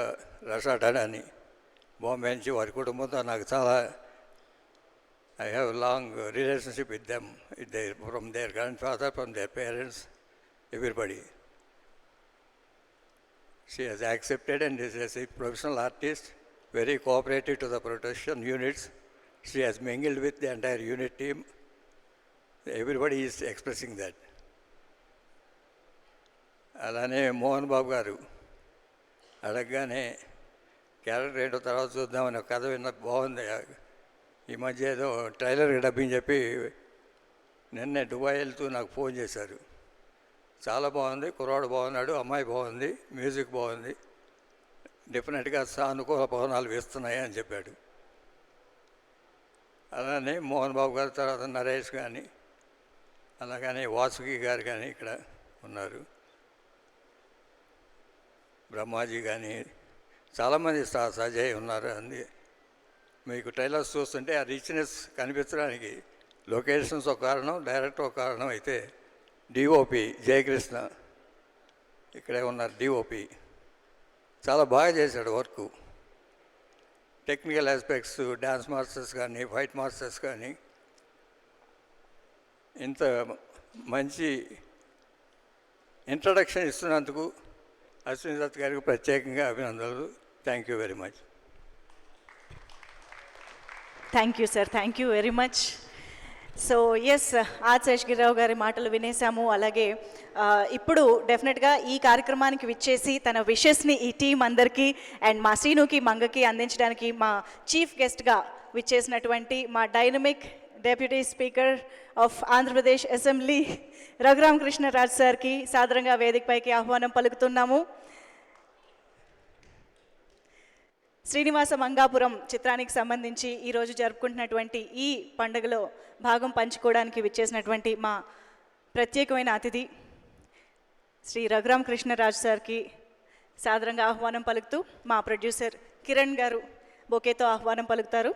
రషా టాడాని బాంబే నుంచి వారి కుటుంబంతో నాకు చాలా I have long relationship with them from their grand father, from their parents, everybody. She has accepted and is a professional artist, very cooperative to the production units. She has mingled with the entire unit team. Everybody is expressing that. అలానే మోహన్ బాబు గారు అడగగానే character ఏంటో తర్వాత చూద్దామని కథ విన్న బాగుంది. ఈ మధ్య ఏదో ట్రైలర్ డబ్బింగ్ చెప్పి నిన్నే దుబాయ్ వెళ్తూ నాకు ఫోన్ చేశారు. చాలా బాగుంది, కుర్రాడు బాగున్నాడు, అమ్మాయి బాగుంది, మ్యూజిక్ బాగుంది, డెఫినెట్గా సానుకూల పవనాలు వేస్తున్నాయి అని చెప్పాడు. అలానే మోహన్ బాబు గారి తర్వాత నరేష్ కానీ, అలాగని వాసుకి గారు కానీ ఇక్కడ ఉన్నారు, బ్రహ్మాజీ కానీ, చాలామంది స్టార్స్, అజయ్ ఉన్నారు. అంది మీకు ట్రైలర్స్ చూస్తుంటే ఆ రిచ్నెస్ కనిపించడానికి లొకేషన్స్ ఒక కారణం, డైరెక్టర్ ఒక కారణం అయితే డిఓపి జయకృష్ణ ఇక్కడే ఉన్నారు. డిఓపి చాలా బాగా చేశాడు work. Technical aspects, dance masters కానీ, ఫైట్ మాస్టర్స్ కానీ ఇంత మంచి ఇంట్రడక్షన్ ఇస్తున్నందుకు అశ్విని దత్ గారికి ప్రత్యేకంగా అభినందనలు. Thank you very much. Thank you sir, thank you very much. So yes, R Seshagiri Rao గారి మాటలు వినేసాము. అలాగే ఇప్పుడు డెఫినెట్గా ఈ కార్యక్రమానికి విచ్చేసి తన విషెస్ని ఈ టీం అందరికీ అండ్ మా శ్రీనుకి, మంగకి అందించడానికి మా చీఫ్ గెస్ట్గా విచ్చేసినటువంటి మా dynamic deputy speaker of Andhra Pradesh assembly Raghurama Krishna Raju సార్కి సాదరంగా వేదికపైకి ఆహ్వానం పలుకుతున్నాము. శ్రీనివాస మంగాపురం చిత్రానికి సంబంధించి ఈరోజు జరుపుకుంటున్నటువంటి ఈ పండుగలో భాగం పంచుకోవడానికి విచ్చేసినటువంటి మా ప్రత్యేకమైన అతిథి శ్రీ రఘురామకృష్ణరాజు సార్కి సాదరంగా ఆహ్వానం పలుకుతూ మా ప్రొడ్యూసర్ కిరణ్ గారు బొకేతో ఆహ్వానం పలుకుతారు.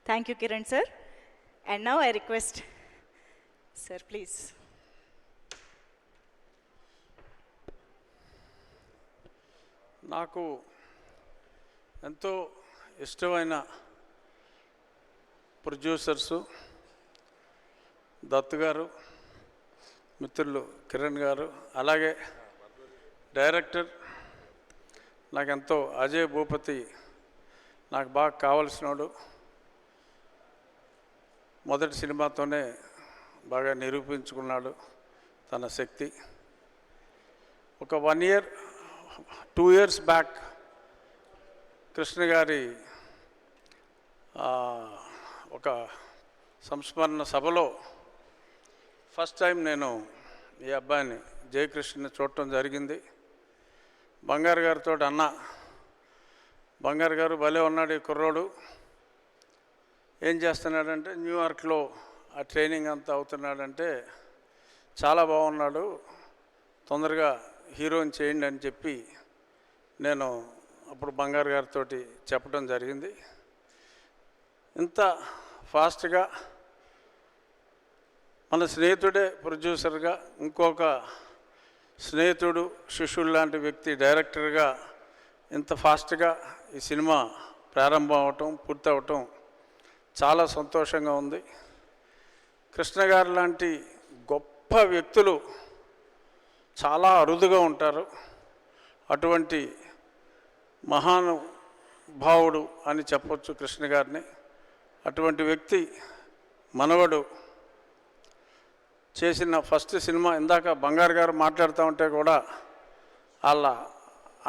Thank you Kiran sir. And now I request sir please. నాకు ఎంతో ఇష్టమైన ప్రొడ్యూసర్సు దత్ గారు, మిత్రులు కిరణ్ గారు, అలాగే డైరెక్టర్ నాకెంతో అజయ్ భూపతి నాకు బాగా కావలసినోడు. మొదటి సినిమాతోనే బాగా నిరూపించుకున్నాడు తన శక్తి. ఒక 1 year 2 years బ్యాక్ కృష్ణ గారి ఒక సంస్మరణ సభలో ఫస్ట్ టైం నేను ఈ అబ్బాయిని జయకృష్ణని చూడటం జరిగింది. బంగారు గారితో అన్న, బంగారు గారు భలే ఉన్నాడు ఈ కుర్రోడు, ఏం చేస్తున్నాడంటే న్యూయార్క్లో ఆ ట్రైనింగ్ అంతా అవుతున్నాడంటే చాలా బాగున్నాడు, తొందరగా హీరోయిన్ చేయండి అని చెప్పి నేను అప్పుడు బంగారు గారితో చెప్పడం జరిగింది. ఇంత ఫాస్ట్గా మన స్నేహితుడే ప్రొడ్యూసర్గా, ఇంకొక స్నేహితుడు శిష్యుడు లాంటి వ్యక్తి డైరెక్టర్గా ఇంత ఫాస్ట్గా ఈ సినిమా ప్రారంభం అవటం, పూర్తి అవటం చాలా సంతోషంగా ఉంది. కృష్ణ గారు లాంటి గొప్ప వ్యక్తులు చాలా అరుదుగా ఉంటారు. అటువంటి మహానుభావుడు అని చెప్పొచ్చు కృష్ణ గారిని. అటువంటి వ్యక్తి మనవడు చేసిన ఫస్ట్ సినిమా, ఇందాక బంగారు గారు మాట్లాడుతూ ఉంటే కూడా వాళ్ళ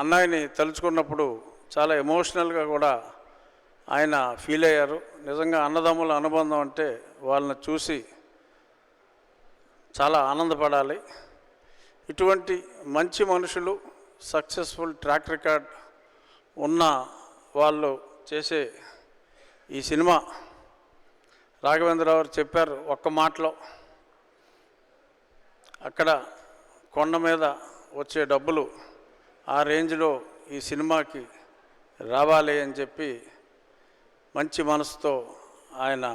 అన్నయ్యని తలుచుకున్నప్పుడు చాలా ఎమోషనల్గా కూడా ఆయన ఫీల్ అయ్యారు. నిజంగా అన్నదమ్ముల అనుబంధం అంటే వాళ్ళని చూసి చాలా ఆనందపడాలి. ఇటువంటి మంచి మనుషులు, సక్సెస్ఫుల్ ట్రాక్ రికార్డ్ ఉన్న వాళ్ళు చేసే ఈ సినిమా, రాఘవేంద్రరావు గారు చెప్పారు ఒక్క మాటలో, అక్కడ కొండ మీద వచ్చే డబ్బులు ఆ రేంజ్లో ఈ సినిమాకి రావాలి అని చెప్పి మంచి మనసుతో ఆయన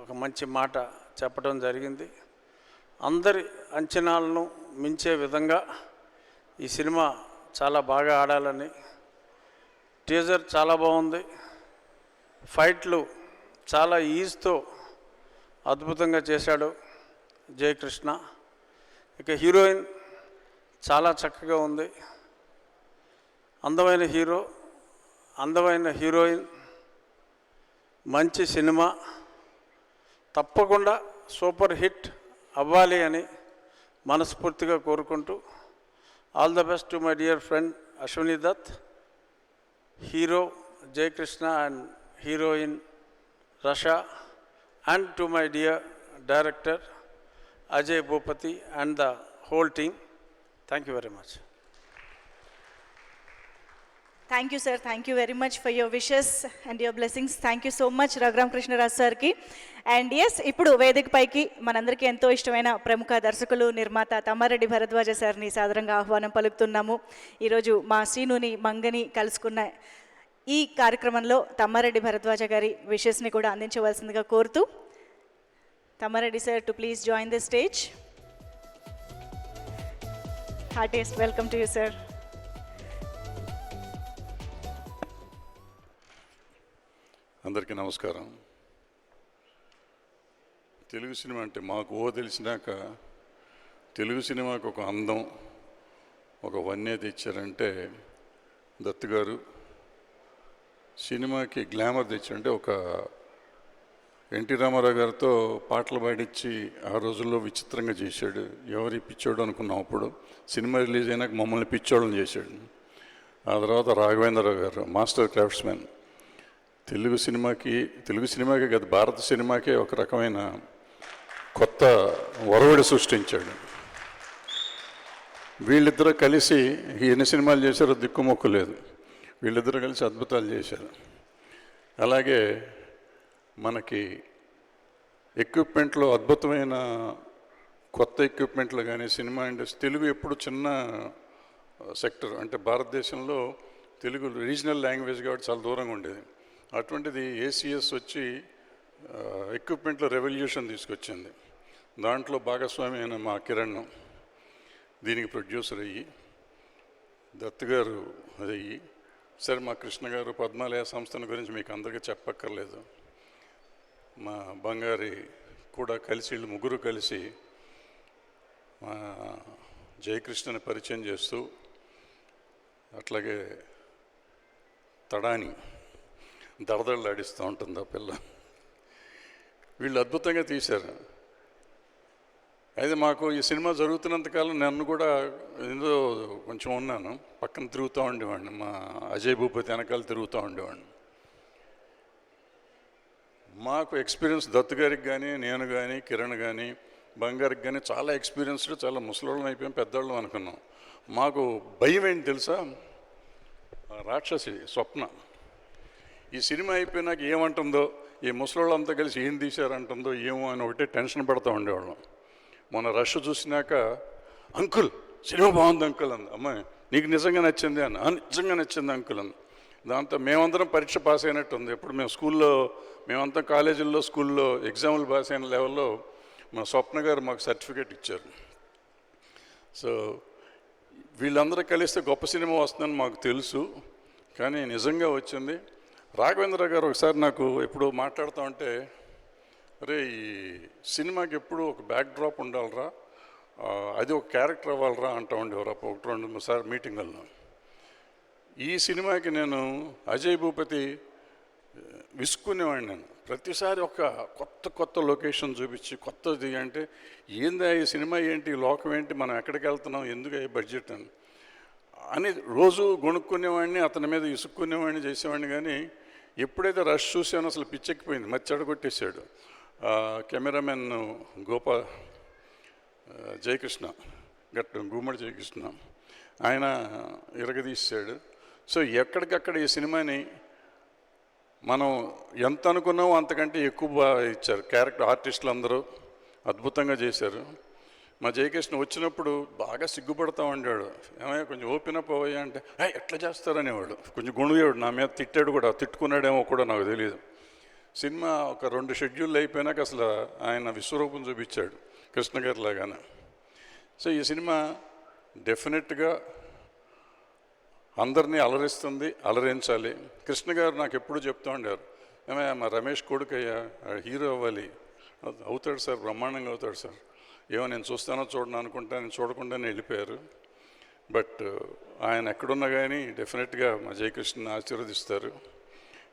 ఒక మంచి మాట చెప్పడం జరిగింది. అందరి అంచనాలను మించే విధంగా ఈ సినిమా చాలా బాగా ఆడాలని. టీజర్ చాలా బాగుంది, ఫైట్లు చాలా ఈజ్తో అద్భుతంగా చేశాడు జయకృష్ణ. ఇక హీరోయిన్ చాలా చక్కగా ఉంది. అందమైన హీరో, అందమైన హీరోయిన్, మంచి సినిమా, తప్పకుండా సూపర్ హిట్ అవ్వాలి అని మనస్ఫూర్తిగా కోరుకుంటూ, all the best to my dear friend Ashwini Dutt, hero Jayakrishna and heroine Rasha, and to my dear director Ajay Bhupati and the whole team. Thank you very much. Thank you sir, thank you very much for your wishes and your blessings. Thank you so much Raghuram Krishnaraju సార్కి. And yes, ఇప్పుడు వేదిక పైకి మనందరికీ ఎంతో ఇష్టమైన ప్రముఖ దర్శకులు, నిర్మాత తమ్మారెడ్డి భరద్వాజ సార్ని సాదరంగా ఆహ్వానం పలుకుతున్నాము. ఈరోజు మా శ్రీనుని మంగని కలుసుకున్న ఈ కార్యక్రమంలో తమ్మారెడ్డి భరద్వాజ గారి విషెస్ని కూడా అందించవలసిందిగా కోరుతూ, Thammareddy sir to please join the stage. Heartiest welcome to you, sir. అందరికీ నమస్కారం. తెలుగు సినిమా అంటే మాకు తెలిసినాక తెలుగు సినిమాకు ఒక అందం, ఒక వన్య తెచ్చారంటే దత్ గారు. సినిమాకి గ్లామర్ తెచ్చారంటే ఒక ఎన్టీ రామారావు గారితో పాటలు పాడించి ఆ రోజుల్లో విచిత్రంగా చేశాడు. ఎవరి పిచ్చోడు అనుకున్నాం. అప్పుడు సినిమా రిలీజ్ అయినాక మమ్మల్ని పిచ్చోళ్ళని చేశాడు. ఆ తర్వాత రాఘవేంద్రరావు గారు మాస్టర్ క్రాఫ్ట్స్మెన్. తెలుగు సినిమాకే కాదు, భారత సినిమాకే ఒక రకమైన కొత్త ఒరవడి సృష్టించాడు. వీళ్ళిద్దరూ కలిసి ఎన్ని సినిమాలు చేశారో దిక్కుమొక్కు లేదు. వీళ్ళిద్దరూ కలిసి అద్భుతాలు చేశారు. అలాగే మనకి ఎక్విప్మెంట్లో అద్భుతమైన కొత్త ఎక్విప్మెంట్లు కానీ సినిమా ఇండస్ట్రీ, తెలుగు ఎప్పుడు చిన్న సెక్టర్, అంటే భారతదేశంలో తెలుగు రీజనల్ లాంగ్వేజ్ కాబట్టి చాలా దూరంగా ఉండేది. అటువంటిది ఏసీఎస్ వచ్చి ఎక్విప్మెంట్లో రెవల్యూషన్ తీసుకొచ్చింది. దాంట్లో భాగస్వామి అయిన మా కిరణ్ దీనికి ప్రొడ్యూసర్ అయ్యి, దత్ గారు అయ్యి, సరే మా కృష్ణ గారు పద్మాలయ సంస్థల గురించి మీకు అందరికీ చెప్పక్కర్లేదు. మా బంగారి కూడా కలిసి, వీళ్ళు ముగ్గురు కలిసి మా జయకృష్ణని పరిచయం చేస్తూ, అట్లాగే తడాని దడదళ్ళాడిస్తూ ఉంటుంది ఆ పిల్ల. వీళ్ళు అద్భుతంగా తీశారు. అయితే మాకు ఈ సినిమా జరుగుతున్నంతకాలం నన్ను కూడా ఏదో కొంచెం ఉన్నాను, పక్కన తిరుగుతూ ఉండేవాడిని. మా అజయ్ భూపతి వెనకాల తిరుగుతూ ఉండేవాడిని. మాకు ఎక్స్పీరియన్స్ దత్ గారికి కానీ, నేను కానీ, కిరణ్ కానీ, బంగారికి కానీ చాలా ఎక్స్పీరియన్స్డ్, చాలా ముసలోళ్ళం అయిపోయాం, పెద్దవాళ్ళం అనుకున్నాం. మాకు భయం ఏంటి తెలుసా? రాక్షసి స్వప్న ఈ సినిమా అయిపోయినాక ఏమంటుందో, ఈ ముసలోళ్ళంతా కలిసి ఏం తీశారంటుందో ఏమో అని ఒకటే టెన్షన్ పడుతూ ఉండేవాళ్ళం. మొన్న రష్ చూసినాక అంకుల్ సినిమా బాగుంది అంకుల్ అంది. అమ్మాయి నీకు నిజంగా నచ్చింది అని. నిజంగా నచ్చింది అంకుల్ అంది. దాంతో మేమందరం పరీక్ష పాస్ అయినట్టుంది. ఎప్పుడు మేము స్కూల్లో, మేమంతా కాలేజీల్లో, స్కూల్లో ఎగ్జాములు పాస్ అయిన లెవెల్లో మా స్వప్న గారు మాకు సర్టిఫికేట్ ఇచ్చారు. సో వీళ్ళందరూ కలిస్తే గొప్ప సినిమా వస్తుందని మాకు తెలుసు, కానీ నిజంగా వచ్చింది. రాఘవేంద్ర గారు ఒకసారి నాకు ఎప్పుడు మాట్లాడుతూ ఉంటే, అరే ఈ సినిమాకి ఎప్పుడు ఒక బ్యాక్ డ్రాప్ ఉండాలిరా, అది ఒక క్యారెక్టర్ అవ్వాలరా అంటూ ఉండేవారు. ఒకటి రెండు మూడు సార్లు మీటింగుల్లో. ఈ సినిమాకి నేను అజయ్ భూపతి విసుక్కునేవాడిని. నేను ప్రతిసారి ఒక కొత్త లొకేషన్ చూపించి, కొత్తది అంటే ఏందా ఈ సినిమా ఏంటి, ఈ లోకం ఏంటి, మనం ఎక్కడికి వెళ్తున్నాం, ఎందుకు అయ్యే బడ్జెట్ అని రోజు గొనుక్కునేవాడిని, అతని మీద ఇసుక్కునేవాడిని, చేసేవాడిని. కానీ ఎప్పుడైతే రష్ చూసానో అసలు పిచ్చెక్కిపోయింది, మచ్చడగొట్టేశాడు. కెమెరామెన్ జయకృష్ణ గుమ్మడి జయకృష్ణ, ఆయన ఇరగదీశాడు. సో ఎక్కడికక్కడ ఈ సినిమాని మనం ఎంత అనుకున్నామో అంతకంటే ఎక్కువ బాగా ఇచ్చారు. క్యారెక్టర్ ఆర్టిస్టులు అందరూ అద్భుతంగా చేశారు. మా జయకృష్ణ వచ్చినప్పుడు బాగా సిగ్గుపడతా ఉండేవాడు. ఏమయ్యా కొంచెం ఓపెన్ అప్ అవ్వయ్యా అంటే ఎట్లా చేస్తారనేవాడు. కొంచెం గుణుగాడు, నా మీద తిట్టాడు కూడా, తిట్టుకున్నాడేమో కూడా నాకు తెలియదు. సినిమా ఒక 2 షెడ్యూల్ అయిపోయినాక అసలు ఆయన విశ్వరూపం చూపించాడు కృష్ణ గారి లాగానే. సో ఈ సినిమా డెఫినెట్గా అందరినీ అలరిస్తుంది, అలరించాలి. కృష్ణ గారు నాకు ఎప్పుడు చెప్తూ ఉండేవారు, ఏమయ్యా మా రమేష్ కొడుకయ్యా హీరో అవ్వాలి. అవుతాడు సార్, బ్రహ్మాండంగా అవుతాడు సార్. ఏమో నేను చూస్తానో చూడను అనుకుంటా, నేను చూడకుండానే వెళ్ళిపోయారు. బట్ ఆయన ఎక్కడున్నా కానీ డెఫినెట్గా మా జయకృష్ణని ఆశీర్వదిస్తారు.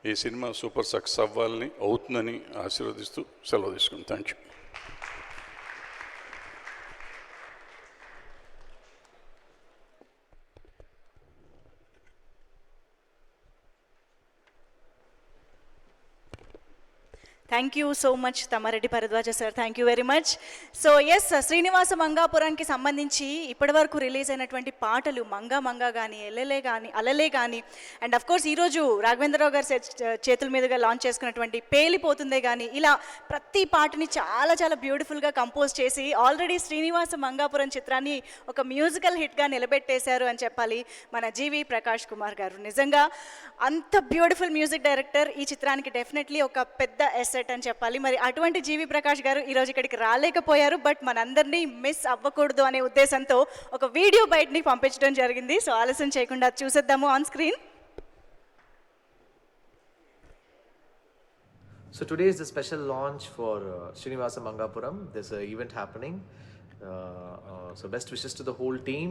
ఈ సినిమా సూపర్ సక్సెస్ అవ్వాలని, అవుతుందని ఆశీర్వదిస్తూ సెలవు తీసుకుంటాను. Thank you. Thank you so much Tammareddy Bharadwaja sir, thank you very much. So yes, Srinivasa మంగాపురానికి సంబంధించి ఇప్పటివరకు రిలీజ్ అయినటువంటి పాటలు మంగా మంగా కానీ, ఎల్లెలే కానీ, అలలే కానీ, అండ్ అఫ్ కోర్స్ ఈరోజు రాఘవేంద్రరావు గారు చేతుల మీదుగా లాంచ్ చేసుకున్నటువంటి పేలిపోతుందే కానీ, ఇలా ప్రతి పాటని చాలా చాలా బ్యూటిఫుల్గా కంపోజ్ చేసి ఆల్రెడీ శ్రీనివాస మంగాపురం చిత్రాన్ని ఒక మ్యూజికల్ హిట్గా నిలబెట్టేశారు అని చెప్పాలి మన జీవి ప్రకాష్ కుమార్ గారు. నిజంగా అంత బ్యూటిఫుల్ మ్యూజిక్ డైరెక్టర్ ఈ చిత్రానికి డెఫినెట్లీ ఒక పెద్ద ఎసెట్ అని చెప్పాలి. మరి అటువంటి జీవి ప్రకాష్ గారు ఈరోజు ఇక్కడికి రాలేకపోయారు, బట్ మనందరినీ మిస్ అవ్వకూడదు అనే ఉద్దేశంతో ఒక వీడియో బయటని పంపించడం జరిగింది. సో ఆలస్యం చేయకుండా చూసేద్దాము on screen. So today is the special launch for Srinivasa Mangapuram. There's an event happening. So best wishes to the whole team.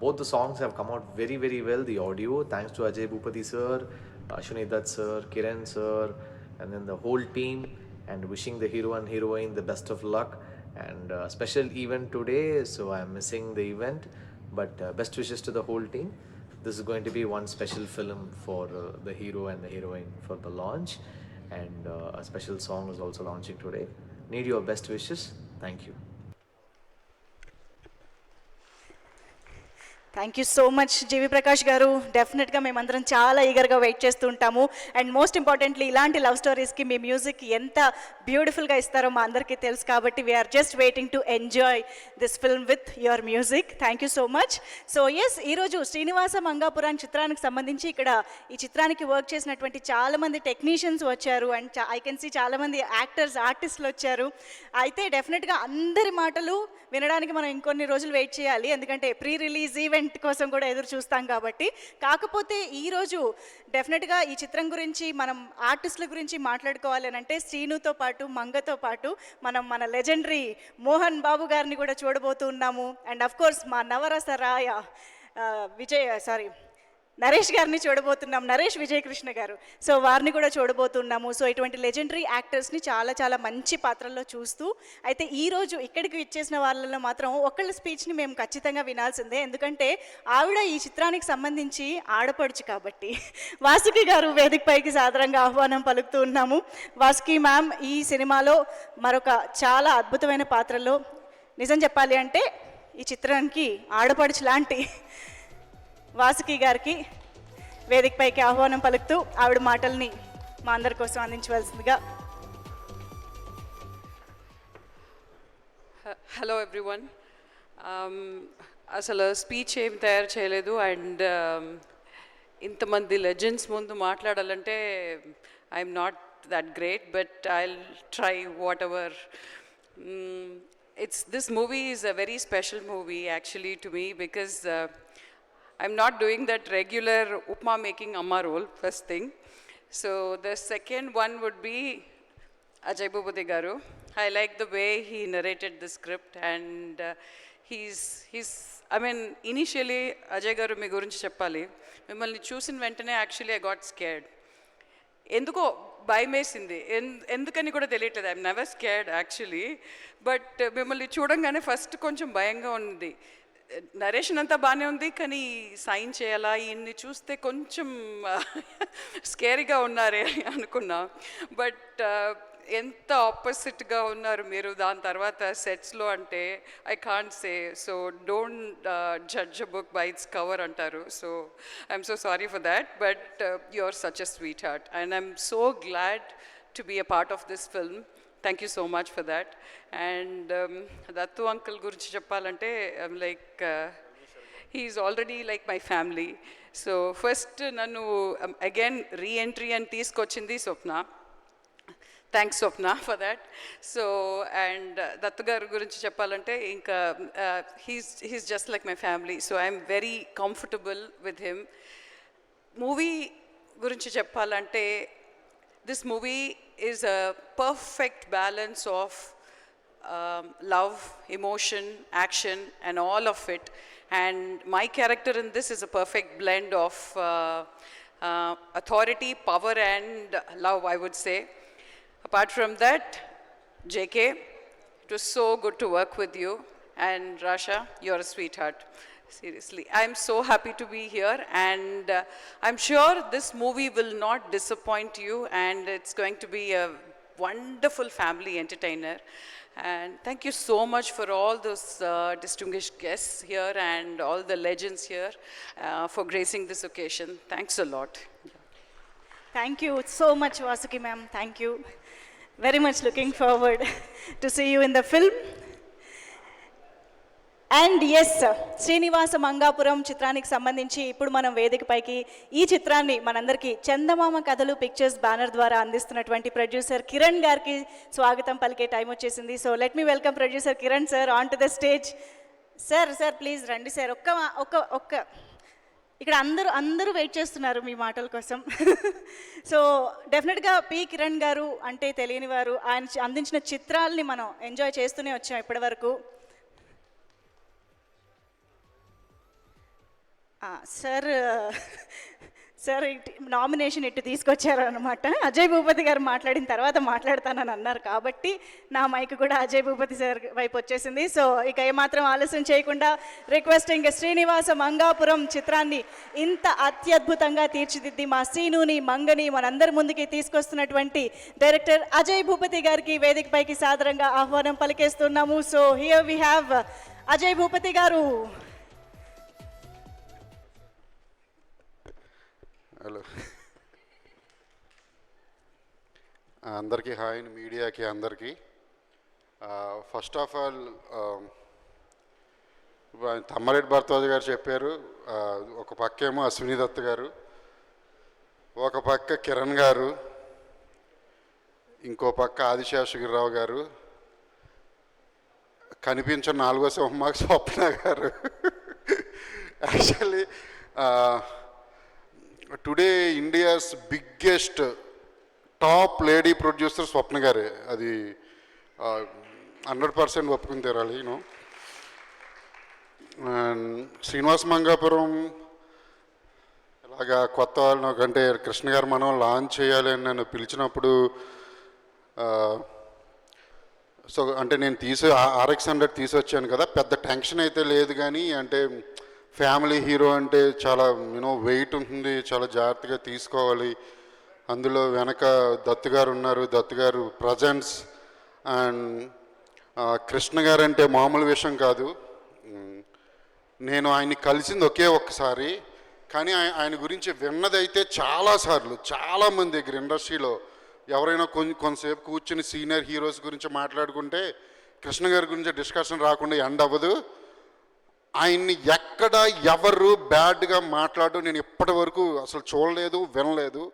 Both the songs have come out very, very well. The audio, thanks to Ajay Bhupati sir, Ashwini Dutt sir, Kiran sir, and then the whole team, and wishing the hero and heroine the best of luck. And special event today, so I'm missing the event, but best wishes to the whole team. This is going to be one special film for the hero and the heroine for the launch, and a special song is also launching today. Need your best wishes. Thank you. Thank you so much G V Prakash గారు. డెఫినెట్గా మేమందరం చాలా ఈగర్గా wait చేస్తూ ఉంటాము. And most importantly ఇలాంటి love స్టోరీస్కి మీ మ్యూజిక్ ఎంత బ్యూటిఫుల్గా ఇస్తారో మా అందరికీ తెలుసు, కాబట్టి we are just waiting to enjoy this film with your music. Thank you so much. So yes, ఈరోజు శ్రీనివాస మంగాపురం చిత్రానికి సంబంధించి ఇక్కడ ఈ చిత్రానికి వర్క్ చేసినటువంటి చాలామంది టెక్నీషియన్స్ వచ్చారు, అండ్ ఐ కెన్ సీ చాలామంది యాక్టర్స్, ఆర్టిస్టులు వచ్చారు. అయితే డెఫినెట్గా అందరి మాటలు వినడానికి మనం ఇంకొన్ని రోజులు వెయిట్ చేయాలి, ఎందుకంటే ప్రీ రిలీజ్ ఈవెంట్ కోసం కూడా ఎదురు చూస్తాం కాబట్టి. కాకపోతే ఈరోజు డెఫినెట్గా ఈ చిత్రం గురించి మనం ఆర్టిస్టుల గురించి మాట్లాడుకోవాలి అని అంటే శ్రీనుతో పాటు, మంగతో పాటు మనం మన లెజెండరీ మోహన్ బాబు గారిని కూడా చూడబోతూ ఉన్నాము. అండ్ అఫ్ కోర్స్ మా నవరస రాయ నరేష్ గారిని చూడబోతున్నాం, నరేష్ విజయకృష్ణ గారు. సో వారిని కూడా చూడబోతున్నాము. సో ఇటువంటి లెజెండరీ యాక్టర్స్ని చాలా చాలా మంచి పాత్రల్లో చూస్తూ, అయితే ఈరోజు ఇక్కడికి ఇచ్చేసిన వాళ్ళలో మాత్రం ఒకళ్ళ స్పీచ్ని మేము ఖచ్చితంగా వినాల్సిందే, ఎందుకంటే ఆవిడ ఈ చిత్రానికి సంబంధించి ఆడపడుచు కాబట్టి. వాసుకి గారు వేదికపైకి సాదరంగా ఆహ్వానం పలుకుతూ ఉన్నాము. వాసుకి మ్యామ్ ఈ సినిమాలో మరొక చాలా అద్భుతమైన పాత్రలో, నిజం చెప్పాలి అంటే ఈ చిత్రానికి ఆడపడుచు లాంటి వాసుకి గారికి వేదికపైకి ఆహ్వానం పలుకుతూ ఆవిడ మాటల్ని మా అందరి కోసం అందించవలసిందిగా. Hello everyone. అసలు స్పీచ్ ఏం తయారు చేయలేదు, అండ్ ఇంతమంది లెజెండ్స్ ముందు మాట్లాడాలంటే I'm not that great, but I'll try whatever. This movie is a very special movie actually to me, because I'm not doing that regular upma making amma role, first thing. So the second one would be Ajay Bhupati garu. I like the way he narrated the script, and he's I mean, initially Ajay garu మీ గురించి చెప్పాలి, మిమ్మల్ని చూసిన వెంటనే actually I got scared. ఎందుకో భయం వేసింది, ఎందుకని కూడా తెలియట్లేదు. I'm never scared actually, but మిమ్మల్ని చూడంగానే ఫస్ట్ కొంచెం భయంగా ఉంది. నరేషన్ అంతా బాగానే ఉంది, కానీ సైన్ చేయాలా, ఈయన్ని చూస్తే కొంచెం స్కేరీగా ఉన్నారే అనుకున్నా. బట్ ఎంత ఆపోజిట్గా ఉన్నారు మీరు దాని తర్వాత సెట్స్లో అంటే I can't say. So don't judge a book by its cover అంటారు. So I'm so sorry for that, but you are such a sweet heart, and I'm so glad to be a part of this film. Thank you so much for that. And Dattu uncle గురించి చెప్పాలంటే like he's already like my family. So first నన్ను again reentry అని తీసుకొచ్చింది Swapna. Thanks Swapna for that. So and Dattu గారి గురించి చెప్పాలంటే ఇంకా he's just like my family. So I'm very comfortable with him. Movie గురించి చెప్పాలంటే this movie is a perfect balance of love, emotion, action, and all of it. And my character in this is a perfect blend of authority, power, and love, I would say. Apart from that, JK, it was so good to work with you. And Rasha, you're a sweetheart. Seriously, I'm so happy to be here, and I'm sure this movie will not disappoint you, and it's going to be a wonderful family entertainer. And thank you so much for all those distinguished guests here and all the legends here for gracing this occasion. Thanks a lot. Thank you so much, Vasuki ma'am. Thank you. Very much looking forward to see you in the film. And yes, Srinivasa Mangapuram చిత్రానికి సంబంధించి ఇప్పుడు మనం వేదికపైకి ఈ చిత్రాన్ని మనందరికీ చందమామ కథలు pictures banner ద్వారా అందిస్తున్నటువంటి ప్రొడ్యూసర్ కిరణ్ గారికి స్వాగతం పలికే టైం వచ్చేసింది. So let me welcome producer Kiran sir on to the stage. Sir please రండి సార్. ఒక్క ఇక్కడ అందరూ వెయిట్ చేస్తున్నారు మీ మాటల కోసం. సో డెఫినెట్గా పి కిరణ్ గారు అంటే తెలియని వారు, ఆయన అందించిన చిత్రాల్ని మనం ఎంజాయ్ చేస్తూనే వచ్చాం ఇప్పటివరకు. సార్ నామినేషన్ ఇటు తీసుకొచ్చారు అనమాట. అజయ్ భూపతి గారు మాట్లాడిన తర్వాత మాట్లాడతానని అన్నారు కాబట్టి నా మైక్ కూడా అజయ్ భూపతి సార్ వైపు వచ్చేసింది. సో ఇక ఏమాత్రం ఆలస్యం చేయకుండా రిక్వెస్టింగ్ శ్రీనివాస మంగాపురం చిత్రాన్ని ఇంత అత్యద్భుతంగా తీర్చిదిద్ది మా సీనుని మంగని మనందరి ముందుకి తీసుకొస్తున్నటువంటి డైరెక్టర్ అజయ్ భూపతి గారికి వేదికపైకి సాదరంగా ఆహ్వానం పలికేస్తున్నాము. So here we have Ajay Bhupathi గారు. హలో, అందరికీ హాయ్, మీడియాకి అందరికీ. First of all Tammareddy Bharadwaj గారు చెప్పారు, ఒక పక్కేమో అశ్విని దత్ గారు, ఒక పక్క కిరణ్ గారు, ఇంకో పక్క ఆదిశేషగిరిరావు గారు, కనిపించిన నాలుగో సింహమాకు స్వప్న గారు. Actually today India's biggest top lady producer Swapna గారే. అది 100% ఒప్పుకుని తీరాలి. శ్రీనివాస మంగాపురం ఇలాగా కొత్త వాళ్ళను కంటే కృష్ణ గారు మనం లాంచ్ చేయాలి అని నన్ను పిలిచినప్పుడు, సో అంటే నేను RX100 తీసుకొచ్చాను కదా, పెద్ద టెన్షన్ అయితే లేదు. కానీ అంటే ఫ్యామిలీ హీరో అంటే చాలా వెయిట్ ఉంటుంది, చాలా జాగ్రత్తగా తీసుకోవాలి. అందులో వెనక దత్తు గారు ఉన్నారు, దత్తు గారు ప్రజెన్స్. అండ్ కృష్ణ గారు అంటే మామూలు విషయం కాదు. నేను ఆయన్ని కలిసింది ఒక్కసారి, కానీ ఆయన గురించి విన్నదైతే చాలాసార్లు చాలామంది దగ్గర ఇండస్ట్రీలో ఎవరైనా కొంతసేపు కూర్చుని సీనియర్ హీరోస్ గురించి మాట్లాడుకుంటే కృష్ణ గారి గురించి డిస్కషన్ రాకుండా ఎండ్ అవ్వదు. ఆయన్ని ఎక్కడ ఎవరు బ్యాడ్గా మాట్లాడు నేను ఇప్పటి వరకు అసలు చూడలేదు, వినలేదు.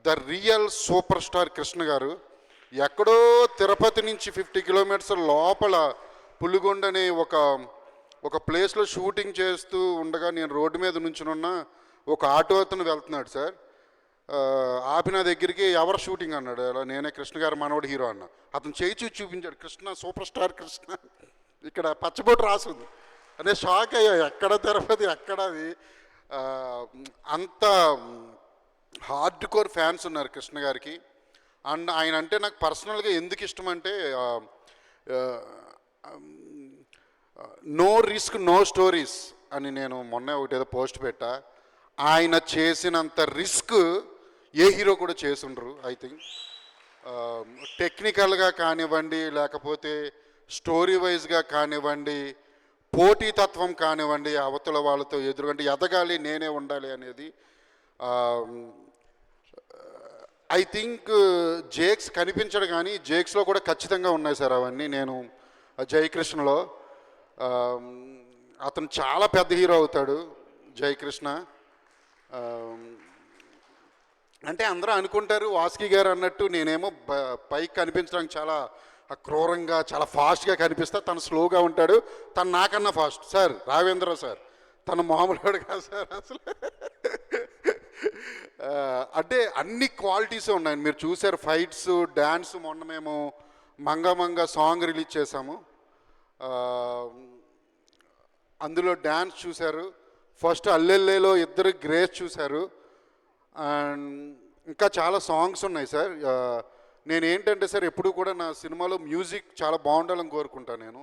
The real super star Krishna గారు ఎక్కడో తిరుపతి నుంచి 50 కిలోమీటర్స్ లోపల పులిగొండ అనే ఒక ప్లేస్లో షూటింగ్ చేస్తూ ఉండగా నేను రోడ్డు మీద నుంచునున్న ఒక ఆటో అతను వెళ్తున్నాడు సార్. ఆపి నా దగ్గరికి ఎవరు షూటింగ్ అన్నాడు. అలా నేనే కృష్ణ గారు మనోడు హీరో అన్న. అతను చేయి చూపించాడు, కృష్ణ సూపర్ స్టార్ కృష్ణ, ఇక్కడ పచ్చబొట్టు రాసుంది. అనే షాక్ అయ్యా, ఎక్కడ తిరుపతి ఎక్కడ అది. అంత హార్డ్ కోర్ ఫ్యాన్స్ ఉన్నారు కృష్ణ గారికి. అండ్ ఆయన అంటే నాకు పర్సనల్గా ఎందుకు ఇష్టం అంటే, నో రిస్క్ నో స్టోరీస్ అని నేను మొన్న ఒకటేదో పోస్ట్ పెట్టా. ఆయన చేసినంత రిస్క్ ఏ హీరో కూడా చేసుండ్రు. ఐ థింక్ టెక్నికల్గా కానివ్వండి, లేకపోతే స్టోరీ వైజ్గా కానివ్వండి, పోటీతత్వం కానివ్వండి, అవతల వాళ్ళతో ఎదురుగంటే ఎదగాలి, నేనే ఉండాలి అనేది. ఐ థింక్ జేక్స్ కనిపించడు, కానీ జేక్స్లో కూడా ఖచ్చితంగా ఉన్నాయి సార్ అవన్నీ. నేను జయకృష్ణలో అతను చాలా పెద్ద హీరో అవుతాడు జయకృష్ణ. అంటే అందరూ అనుకుంటారు వాసుకి గారు అన్నట్టు నేనేమో పైకి కనిపించడానికి చాలా క్రూరంగా చాలా ఫాస్ట్గా కనిపిస్తా, తను స్లోగా ఉంటాడు, తను నాకన్నా ఫాస్ట్. సార్ రావేంద్ర సార్ తను మామూలుగాడు కాదు సార్ అసలు. అంటే అన్ని క్వాలిటీస్ ఉన్నాయి. మీరు చూసారు ఫైట్స్, డ్యాన్స్. మొన్న మేము మంగ సాంగ్ రిలీజ్ చేశాము, అందులో డ్యాన్స్ చూశారు. ఫస్ట్ అల్లెల్లేలో ఇద్దరు గ్రేస్ చూశారు. అండ్ ఇంకా చాలా సాంగ్స్ ఉన్నాయి సార్. నేనేంటంటే సార్ ఎప్పుడు కూడా నా సినిమాలో మ్యూజిక్ చాలా బాగుండాలని కోరుకుంటాను. నేను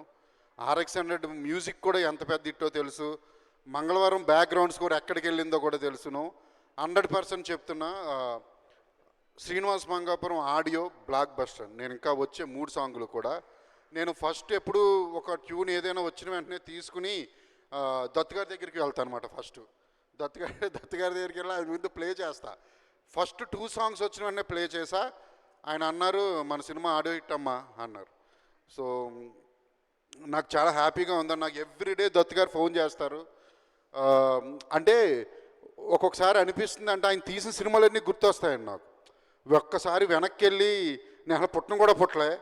RX-100 మ్యూజిక్ కూడా ఎంత పెద్ద ఇట్టో తెలుసు, మంగళవారం బ్యాక్గ్రౌండ్స్ కూడా ఎక్కడికి వెళ్ళిందో కూడా తెలుసును. 100% చెప్తున్నా, Srinivas Mangapuram audio block buster. నేను ఇంకా వచ్చే 3 సాంగులు కూడా నేను ఫస్ట్ ఎప్పుడు ఒక ట్యూన్ ఏదైనా వచ్చిన వెంటనే తీసుకుని దత్తుగారి దగ్గరికి వెళ్తాను అనమాట. ఫస్ట్ దత్తుగారి దగ్గరికి వెళ్ళి అది ముందు ప్లే చేస్తా. ఫస్ట్ 2 సాంగ్స్ వచ్చిన వెంటనే ప్లే చేసా. ఆయన అన్నారు మన సినిమా ఆడియో హిట్ అమ్మా అన్నారు. సో నాకు చాలా హ్యాపీగా ఉందని. నాకు ఎవ్రీడే దత్తుగారు ఫోన్ చేస్తారు. అంటే ఒక్కొక్కసారి అనిపిస్తుంది అంటే ఆయన తీసిన సినిమాలన్నీ గుర్తొస్తాయండి నాకు. ఒక్కసారి వెనక్కి వెళ్ళి నేను అసలు పుట్టడం కూడా పుట్టలే.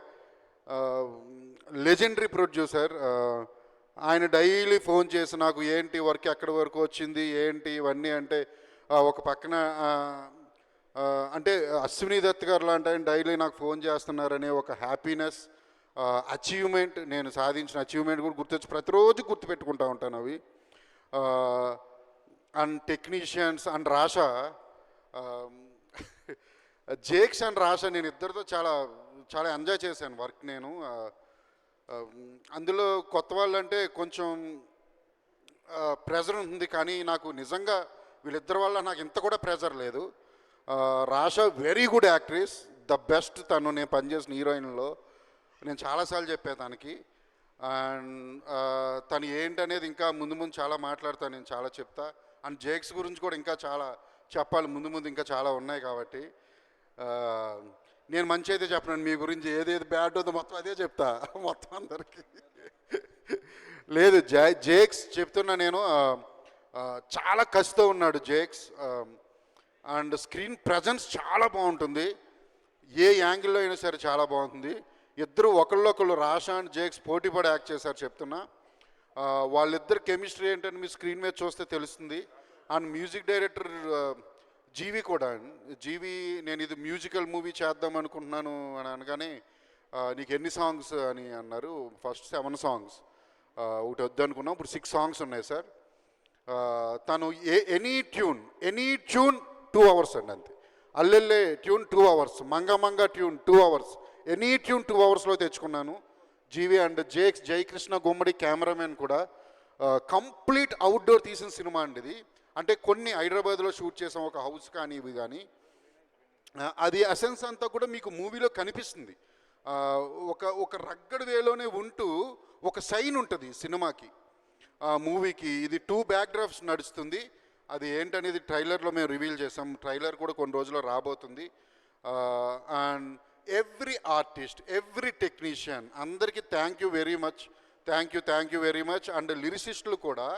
లెజెండరీ ప్రొడ్యూసర్ ఆయన డైలీ ఫోన్ చేసి నాకు ఏంటి వర్క్ ఎక్కడి వరకు వచ్చింది ఏంటి ఇవన్నీ అంటే ఒక పక్కన అంటే అశ్విని దత్ గారు లాంటి ఆయన డైలీ నాకు ఫోన్ చేస్తున్నారనే ఒక హ్యాపీనెస్, అచీవ్మెంట్, నేను సాధించిన అచీవ్మెంట్ కూడా గుర్తొచ్చి ప్రతిరోజు గుర్తుపెట్టుకుంటూ ఉంటాను అవి. And technicians and Rasha, Jakes and Rasha, నేను ఇద్దరితో చాలా చాలా ఎంజాయ్ చేశాను వర్క్. నేను అందులో కొత్త వాళ్ళంటే కొంచెం ప్రెజర్ ఉంది, కానీ నాకు నిజంగా వీళ్ళిద్దరి వల్ల నాకు ఇంత కూడా ప్రెజర్ లేదు. Rasha very good actress, the best. తను నేను పనిచేసిన హీరోయిన్లో నేను చాలాసార్లు చెప్పే తనకి. అండ్ తను ఏంటనేది ఇంకా ముందు చాలా మాట్లాడతాను, నేను చాలా చెప్తా. అండ్ జేక్స్ గురించి కూడా ఇంకా చాలా చెప్పాలి, ముందు ఇంకా చాలా ఉన్నాయి. కాబట్టి నేను మంచి అయితే చెప్పను, మీ గురించి ఏదేది బ్యాడ్ ఉందో మొత్తం అదే చెప్తా మొత్తం అందరికీ. లేదు జేక్స్ చెప్తున్నా నేను, చాలా కసితో ఉన్నాడు జేక్స్. అండ్ స్క్రీన్ ప్రజెన్స్ చాలా బాగుంటుంది, ఏ యాంగిల్లో అయినా సరే చాలా బాగుంటుంది. ఇద్దరు ఒకళ్ళొకళ్ళు రాషా అండ్ జేక్స్ పోటీ పడి యాక్ట్ చేశారు చెప్తున్నా. వాళ్ళిద్దరు కెమిస్ట్రీ ఏంటని మీ స్క్రీన్ మీద చూస్తే తెలుస్తుంది. అండ్ మ్యూజిక్ డైరెక్టర్ జీవి కూడా. జీవి నేను ఇది మ్యూజికల్ మూవీ చేద్దాం అనుకుంటున్నాను అని అనగానే నీకు ఎన్ని సాంగ్స్ అని అన్నారు. ఫస్ట్ 7 సాంగ్స్, ఒకటి వద్దు అనుకున్నాం, ఇప్పుడు 6 సాంగ్స్ ఉన్నాయి సార్. తను ఎనీ ట్యూన్ 2 అవర్స్ అండి అంతే. అల్లెల్లే tune 2 hours, Manga tune 2 hours, any tune 2 అవర్స్లో తెచ్చుకున్నాను. జీవి అండ్ జేక్స్ జయకృష్ణ గుమ్మడి కెమెరామెన్ కూడా. కంప్లీట్ అవుట్డోర్ తీసిన సినిమా అండి ఇది. అంటే కొన్ని హైదరాబాద్లో షూట్ చేసాం, ఒక హౌస్ కానీ ఇవి కానీ. అది అసెన్స్ అంతా కూడా మీకు మూవీలో కనిపిస్తుంది. ఒక రగ్గడ్ వేలోనే ఉంటూ ఒక సైన్ ఉంటుంది సినిమాకి, మూవీకి. ఇది 2 బ్యాక్డ్రాప్స్ నడుస్తుంది. అది ఏంటనేది ట్రైలర్లో మేము రివీల్ చేసాం. ట్రైలర్ కూడా కొన్ని రోజుల్లో రాబోతుంది. And every artist, every technician అందరికీ thank you very much. And లిరిసిస్టులు కూడా.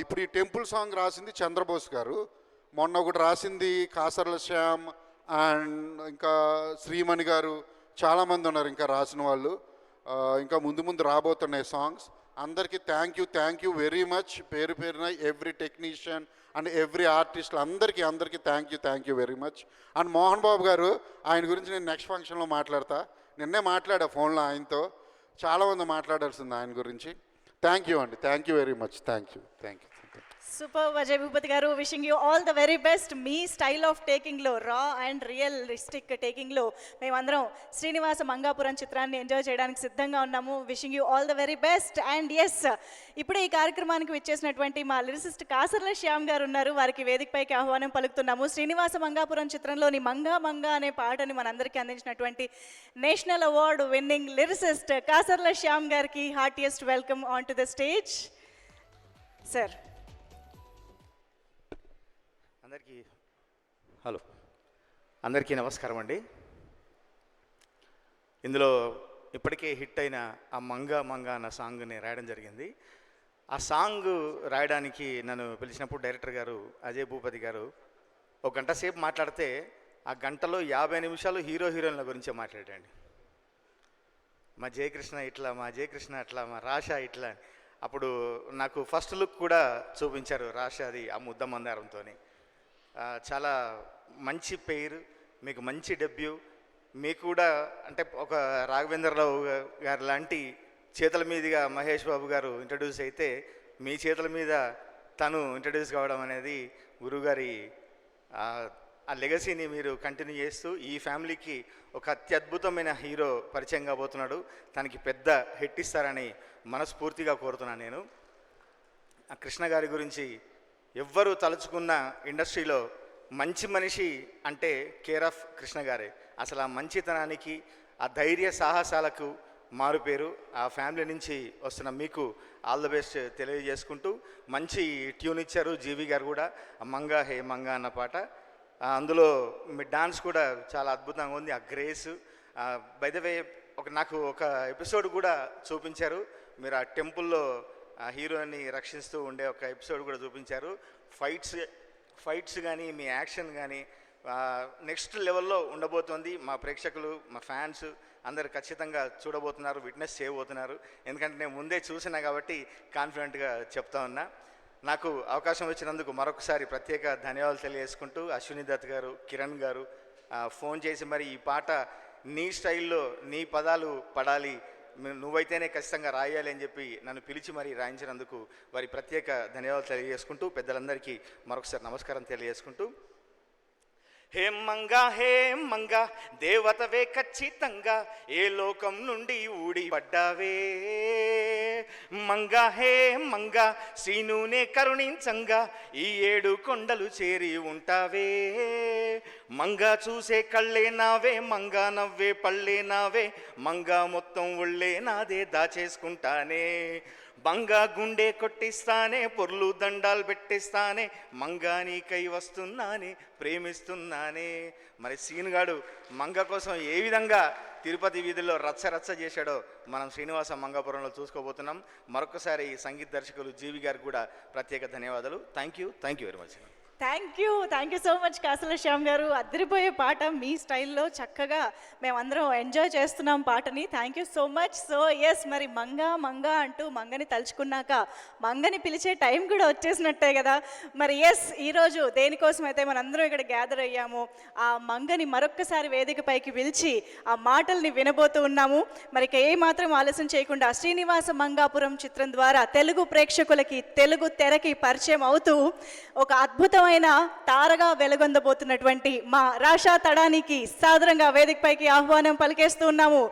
ఇప్పుడు ఈ టెంపుల్ సాంగ్ రాసింది చంద్రబోస్ గారు, మొన్న ఒకటి రాసింది కాసర్ల శ్యామ్ అండ్ ఇంకా శ్రీమణి గారు, చాలామంది ఉన్నారు ఇంకా రాసిన వాళ్ళు. ఇంకా ముందు రాబోతున్నాయి సాంగ్స్. అందరికీ థ్యాంక్ యూ వెరీ మచ్, పేరున every technician and every artist అందరికీ thank you very much. And Mohan Babu గారు, ఆయన గురించి నేను నెక్స్ట్ ఫంక్షన్లో మాట్లాడతా. నిన్నే మాట్లాడా ఫోన్లో ఆయనతో, చాలామంది మాట్లాడాల్సింది ఆయన గురించి. థ్యాంక్ యూ అండి, thank you very much, thank you. Super Ajay Bhupathi గారు, wishing you all the very best. మీ స్టైల్ ఆఫ్ టేకింగ్లో, రా అండ్ రియలిస్టిక్ టేకింగ్లో మేమందరం శ్రీనివాస మంగాపురం చిత్రాన్ని ఎంజాయ్ చేయడానికి సిద్ధంగా ఉన్నాము. Wishing you all the very best. And yes, ఇప్పుడే ఈ కార్యక్రమానికి విచ్చేసినటువంటి మా లిరిసిస్ట్ కాసర్ల శ్యామ్ గారు ఉన్నారు, వారికి వేదికపైకి ఆహ్వానం పలుకుతున్నాము. శ్రీనివాస మంగాపురం చిత్రంలోని మంగా అనే పాటని మనందరికీ అందించినటువంటి national award winning lyricist Kasarla Shyam గారికి heartiest welcome on to the stage. Sir అందరికీ నమస్కారం అండి. ఇందులో ఇప్పటికే హిట్ అయిన ఆ మంగ అన్న సాంగ్ని రాయడం జరిగింది. ఆ సాంగ్ రాయడానికి నన్ను పిలిచినప్పుడు డైరెక్టర్ గారు అజయ్ భూపతి గారు 1 గంట సేపు మాట్లాడితే ఆ గంటలో 50 నిమిషాలు హీరో హీరోయిన్ల గురించే మాట్లాడండి. మా జయకృష్ణ ఇట్లా, మా జయకృష్ణ అట్లా, మా రాషా ఇట్లా. అప్పుడు నాకు ఫస్ట్ లుక్ కూడా చూపించారు రాషాది ఆ ముద్ద మందారంతో. చాలా మంచి పేరు, మీకు మంచి డెబ్యూ. మీకు కూడా అంటే ఒక రాఘవేంద్రరావు గారు లాంటి చేతుల మీదుగా మహేష్ బాబు గారు ఇంట్రడ్యూస్ అయితే మీ చేతుల మీద తను ఇంట్రడ్యూస్ కావడం అనేది గురువుగారి ఆ లెగసీని మీరు కంటిన్యూ చేస్తూ ఈ ఫ్యామిలీకి ఒక అత్యద్భుతమైన హీరో పరిచయం కాబోతున్నాడు. తనకి పెద్ద హిట్ ఇస్తారని మనస్ఫూర్తిగా కోరుతున్నాను నేను. ఆ కృష్ణ గారి గురించి ఎవ్వరూ తలుచుకున్న ఇండస్ట్రీలో మంచి మనిషి అంటే కేర్ ఆఫ్ కృష్ణ గారే. అసలు ఆ మంచితనానికి, ఆ ధైర్య సాహసాలకు మారుపేరు. ఆ ఫ్యామిలీ నుంచి వస్తున్న మీకు ఆల్ ద బెస్ట్ తెలియజేసుకుంటూ మంచి ట్యూన్ ఇచ్చారు జీవి గారు కూడా. మంగా హే మంగా అన్న పాట, అందులో మీ డాన్స్ కూడా చాలా అద్భుతంగా ఉంది. ఆ గ్రేస్ బై ద వే నాకు ఒక ఎపిసోడ్ కూడా చూపించారు. మీరు ఆ టెంపుల్లో ఆ హీరోని రక్షిస్తూ ఉండే ఒక ఎపిసోడ్ కూడా చూపించారు. ఫైట్స్ కానీ మీ యాక్షన్ కానీ నెక్స్ట్ లెవెల్లో ఉండబోతోంది. మా ప్రేక్షకులు, మా ఫ్యాన్స్ అందరు ఖచ్చితంగా చూడబోతున్నారు, విట్నెస్ చేయబోతున్నారు. ఎందుకంటే నేను ముందే చూసినా కాబట్టి కాన్ఫిడెంట్గా చెప్తా ఉన్నా. నాకు అవకాశం వచ్చినందుకు మరొకసారి ప్రత్యేక ధన్యవాదాలు తెలియజేసుకుంటూ అశ్విని దత్ గారు, కిరణ్ గారు ఫోన్ చేసి మరి ఈ పాట నీ స్టైల్లో నీ పదాలు పడాలి, నువ్వైతేనే ఖచ్చితంగా రాయాలి అని చెప్పి నన్ను పిలిచి మరి రాయించినందుకు వారి ప్రత్యేక ధన్యవాదాలు తెలియజేసుకుంటూ పెద్దలందరికీ మరొకసారి నమస్కారం తెలియజేసుకుంటూ, హే మంగా దేవతవే ఖచ్చితంగా ఏ లోకం నుండి ఊడి పడ్డావే. హే మంగా శ్రీనునే కరుణించంగా ఈ 7 కొండలు చేరి ఉంటావే. మంగా చూసే కళ్ళే నావే, మంగా నవ్వే పళ్ళే నావే, మంగా మొత్తం ఒళ్ళే నాదే దాచేసుకుంటానే. మంగా గుండె కొట్టిస్తానే, పొర్లు దండాలు పెట్టిస్తానే, మంగా నీకై వస్తున్నానే, ప్రేమిస్తున్నానే. మరి సీనుగాడు మంగ కోసం ఏ విధంగా తిరుపతి వీధుల్లో రచ్చ చేశాడో మనం శ్రీనివాస మంగాపురంలో చూసుకోబోతున్నాం. మరొకసారి సంగీత దర్శకులు జీవి గారికి కూడా ప్రత్యేక ధన్యవాదాలు. Thank you very much. Thank you so much కాసుల శ్యామ్ గారు. అదిరిపోయే పాట మీ స్టైల్లో చక్కగా మేమందరం ఎంజాయ్ చేస్తున్నాం పాటని. Thank you so much. So yes, మరి మంగా అంటూ మంగని తలుచుకున్నాక మంగని పిలిచే టైం కూడా వచ్చేసినట్టే కదా. మరి ఎస్, ఈరోజు దేనికోసం అయితే మనందరం ఇక్కడ గ్యాదర్ అయ్యాము, ఆ మంగని మరొక్కసారి వేదికపైకి పిలిచి ఆ మాటల్ని వినబోతూ ఉన్నాము. మరి ఏమాత్రం ఆలస్యం చేయకుండా శ్రీనివాస మంగాపురం చిత్రం ద్వారా తెలుగు ప్రేక్షకులకి, తెలుగు తెరకి పరిచయం అవుతూ ఒక అద్భుతమైన తారగా వెలుగొందబోతున్నటువంటి మా రాషా తడానికి సాదరంగా వేదికపైకి ఆహ్వానం పలికేస్తూ ఉన్నాము.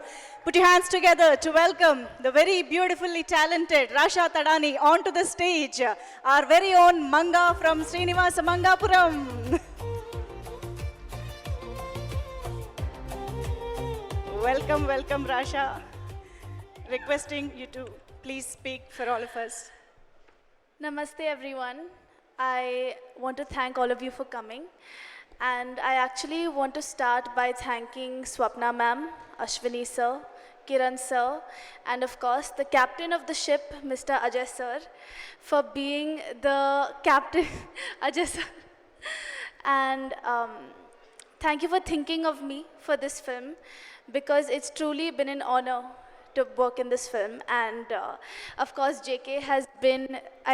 Put your hands together to welcome the very beautifully talented Rasha Tadani onto the stage. Our very own Manga from Srinivasa Mangapuram. Welcome Rasha. Requesting you to please speak for all of us. Namaste everyone. I want to thank all of you for coming, and I actually want to start by thanking Swapna ma'am, Ashwini sir, Kiran sir, and of course the captain of the ship, Mr. Ajay sir, for being the captain, Ajay sir. And thank you for thinking of me for this film, because it's truly been an honor to work in this film. And of course JK has been,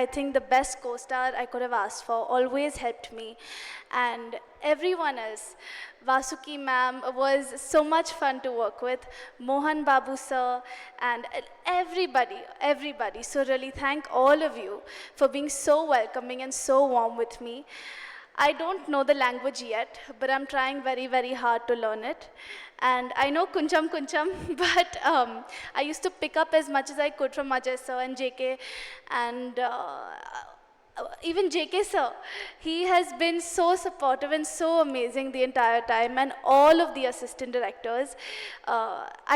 I think, the best co-star I could have asked for, always helped me, and everyone else. Vasuki ma'am was so much fun to work with, Mohan Babu sir, and everybody. So really thank all of you for being so welcoming and so warm with me. I don't know the language yet, but I'm trying very hard to learn it. And I know Kuncham, but I used to pick up as much as I could from Ajay sir and JK, and even JK sir. He has been so supportive and so amazing the entire time, and all of the assistant directors.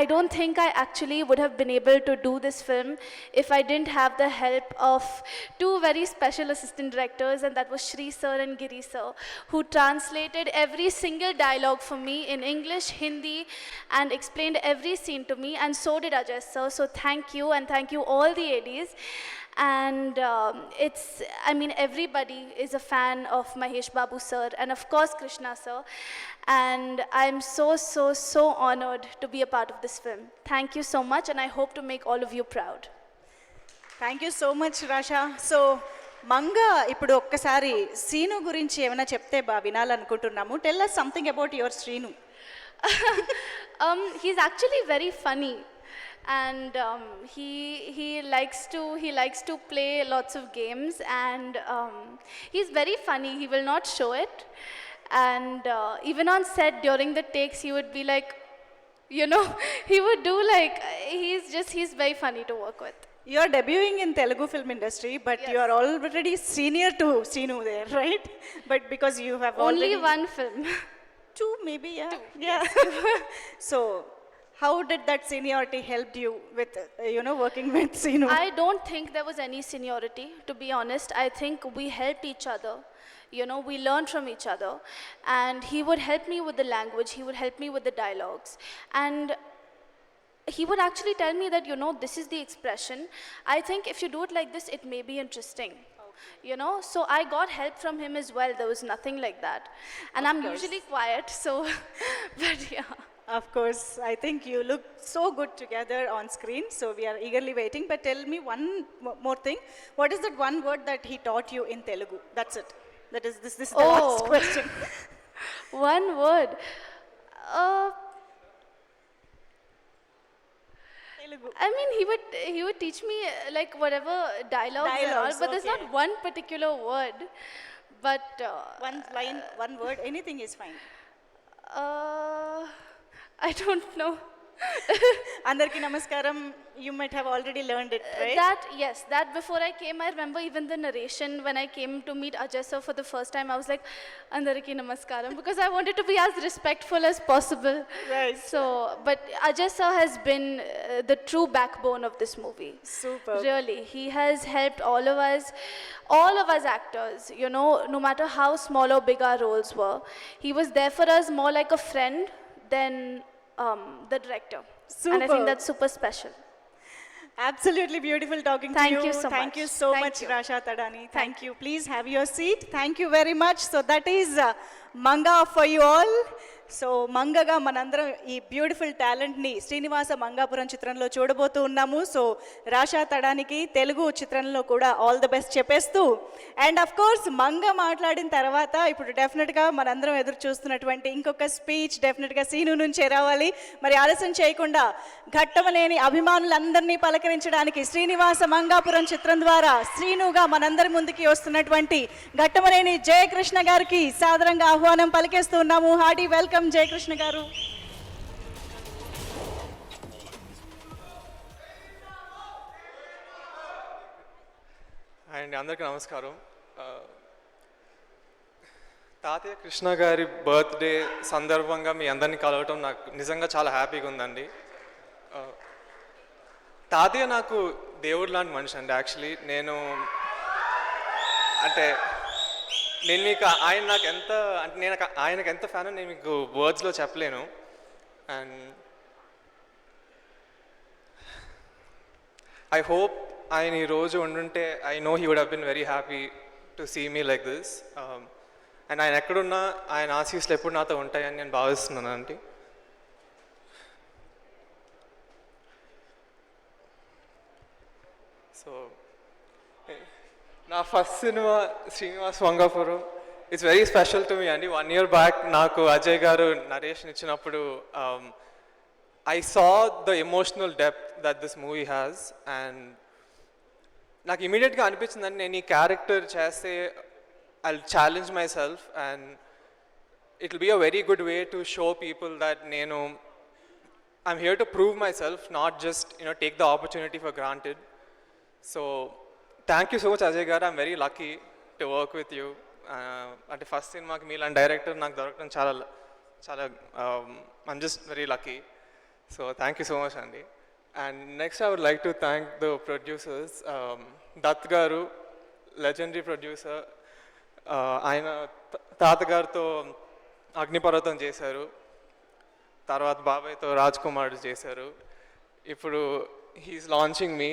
I don't think I actually would have been able to do this film if I didn't have the help of 2 very special assistant directors, and that was Shri sir and Giri sir, who translated every single dialogue for me in English, Hindi, and explained every scene to me, and so did Ajay sir. So thank you, and thank you all the ADs. And I mean, everybody is a fan of Mahesh Babu sir and of course Krishna sir. And I'm so honored to be a part of this film. Thank you so much, and I hope to make all of you proud. Thank you so much Rasha. So Manga ఇప్పుడు ఒక్కసారి శ్రీను గురించి ఏమైనా చెప్తే వినాలనుకుంటున్నాము. Tell us something about your Srinu. He's actually very funny, and he likes to play lots of games, and he's very funny. He will not show it, and even on set during the takes he would be like, you know, he would do like, he's very funny to work with. You are debuting in Telugu film industry, but you are already senior to Sinu there, right? But because you have only already... one film. Two maybe, yeah. Yeah. So how did that seniority help you with, working with Sinu? I don't think there was any seniority, to be honest. I think we helped each other. We learned from each other. And he would help me with the language. He would help me with the dialogues. And he would actually tell me that, this is the expression. I think if you do it like this, it may be interesting. So I got help from him as well. There was nothing like that. And I'm usually quiet, so, but yeah. Of course, I think you look so good together on screen, so we are eagerly waiting. But tell me one more thing. What is that one word that he taught you in Telugu? That's it. This is the last question. One word. I mean, he would teach me like whatever dialogues and all, but there's not one particular word. But one line, one word, anything is fine. I don't know. Andarki namaskaram, you might have already learned it, right? That before I came, I remember even the narration when I came to meet Ajay sir for the first time, I was like, Andarki namaskaram, because I wanted to be as respectful as possible. Right. So, but Ajay sir has been the true backbone of this movie. Super. Really, he has helped all of us actors, no matter how small or big our roles were. He was there for us more like a friend than the director. Super. And I think that's super special. Absolutely beautiful talking Thank to you. you so Thank much. you so Thank much, you. Rasha Tadani. Thank you. Please have your seat. Thank you very much. So that is Manga for you all. So మంగగా మనందరం ఈ beautiful టాలెంట్ని శ్రీనివాస మంగాపురం చిత్రంలో చూడబోతూ ఉన్నాము. So Rasha తడానికి Telugu చిత్రంలో కూడా all the best చెప్పేస్తూ, and of course Manga మాట్లాడిన తర్వాత ఇప్పుడు డెఫినెట్గా మనందరం ఎదురు చూస్తున్నటువంటి ఇంకొక స్పీచ్ డెఫినెట్గా సీను నుంచే రావాలి. మరి ఆలస్యం చేయకుండా ఘట్టమనేని అభిమానులందరినీ పలకరించడానికి శ్రీనివాస మంగాపురం చిత్రం ద్వారా శ్రీనుగా మనందరి ముందుకి వస్తున్నటువంటి ఘట్టమనేని జయకృష్ణ గారికి సాదరంగా ఆహ్వానం పలికేస్తూ ఉన్నాము. హార్డీ వెల్కమ్ జయకృష్ణ గారు. అండ్ అందరికీ నమస్కారం. తాతయ్య కృష్ణ గారి బర్త్డే సందర్భంగా మీ అందరినీ కలవటం నాకు నిజంగా చాలా హ్యాపీగా ఉందండి. తాతయ్య నాకు దేవుడు లాంటి మనిషి అండి. యాక్చువల్లీ నేను మీకు ఆయన నాకు ఎంత అంటే నేను ఆయనకు ఎంత ఫ్యాన్ నేను మీకు వర్డ్స్లో చెప్పలేను. అండ్ ఐ హోప్ ఆయన ఈరోజు ఉండుంటే I know he would have been very happy to see me like this. And ఆయన ఎక్కడున్నా ఆయన ఆశీస్సులు ఎప్పుడు నాతో ఉంటాయని నేను భావిస్తున్నాను అండి. సో నా first cinema Srinivas Mangapuram it's very special to me అండి. 1 year బ్యాక్ నాకు అజయ్ గారు నరేషన్ ఇచ్చినప్పుడు I saw the emotional depth that this movie has. And నాకు ఇమీడియట్గా అనిపించిందండి నేను ఈ క్యారెక్టర్ చేస్తే I will challenge myself and it will be a very good way to show people that నేను I'm here to prove myself, not just take the opportunity for granted. So thank you so much Ajay garu. I'm very lucky to work with you. అంటే first సినిమాకి మీలాంటి director నాకు దొరకడం చాలా చాలా I'm just very lucky. So thank you so much అండి. And next I would like to thank the producers. Dutt garu legendary producer. ఆయన తాతగారితో అగ్నిపర్వతం చేశారు, తర్వాత బాబాయ్తో రాజ్ కుమార్ చేశారు, ఇప్పుడు he's launching me.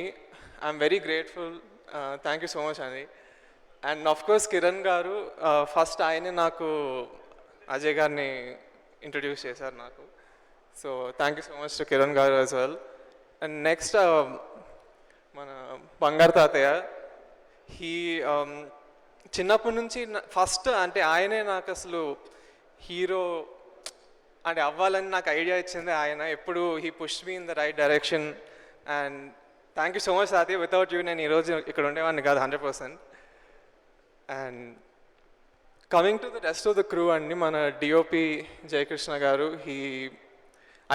I'm very grateful thank you so much అండి. And of course Kiran garu first ఆయనే నాకు అజయ్ గారిని ఇంట్రడ్యూస్ చేశారు నాకు. So thank you so much to Kiran garu as well. And next మన బంగారు తాతయ్య, హీ చిన్నప్పటి నుంచి ఫస్ట్ అంటే ఆయనే నాకు అసలు హీరో అంటే అవ్వాలని నాకు ఐడియా ఇచ్చింది ఆయన. ఎప్పుడు he push me in the right direction. And thank you so much తాతయ్య, వితౌట్ యూ నేను ఈరోజు ఇక్కడ ఉండేవాడిని కాదు 100%. And coming to the rest of the crew అండి, మన డిఓపి జయకృష్ణ గారు,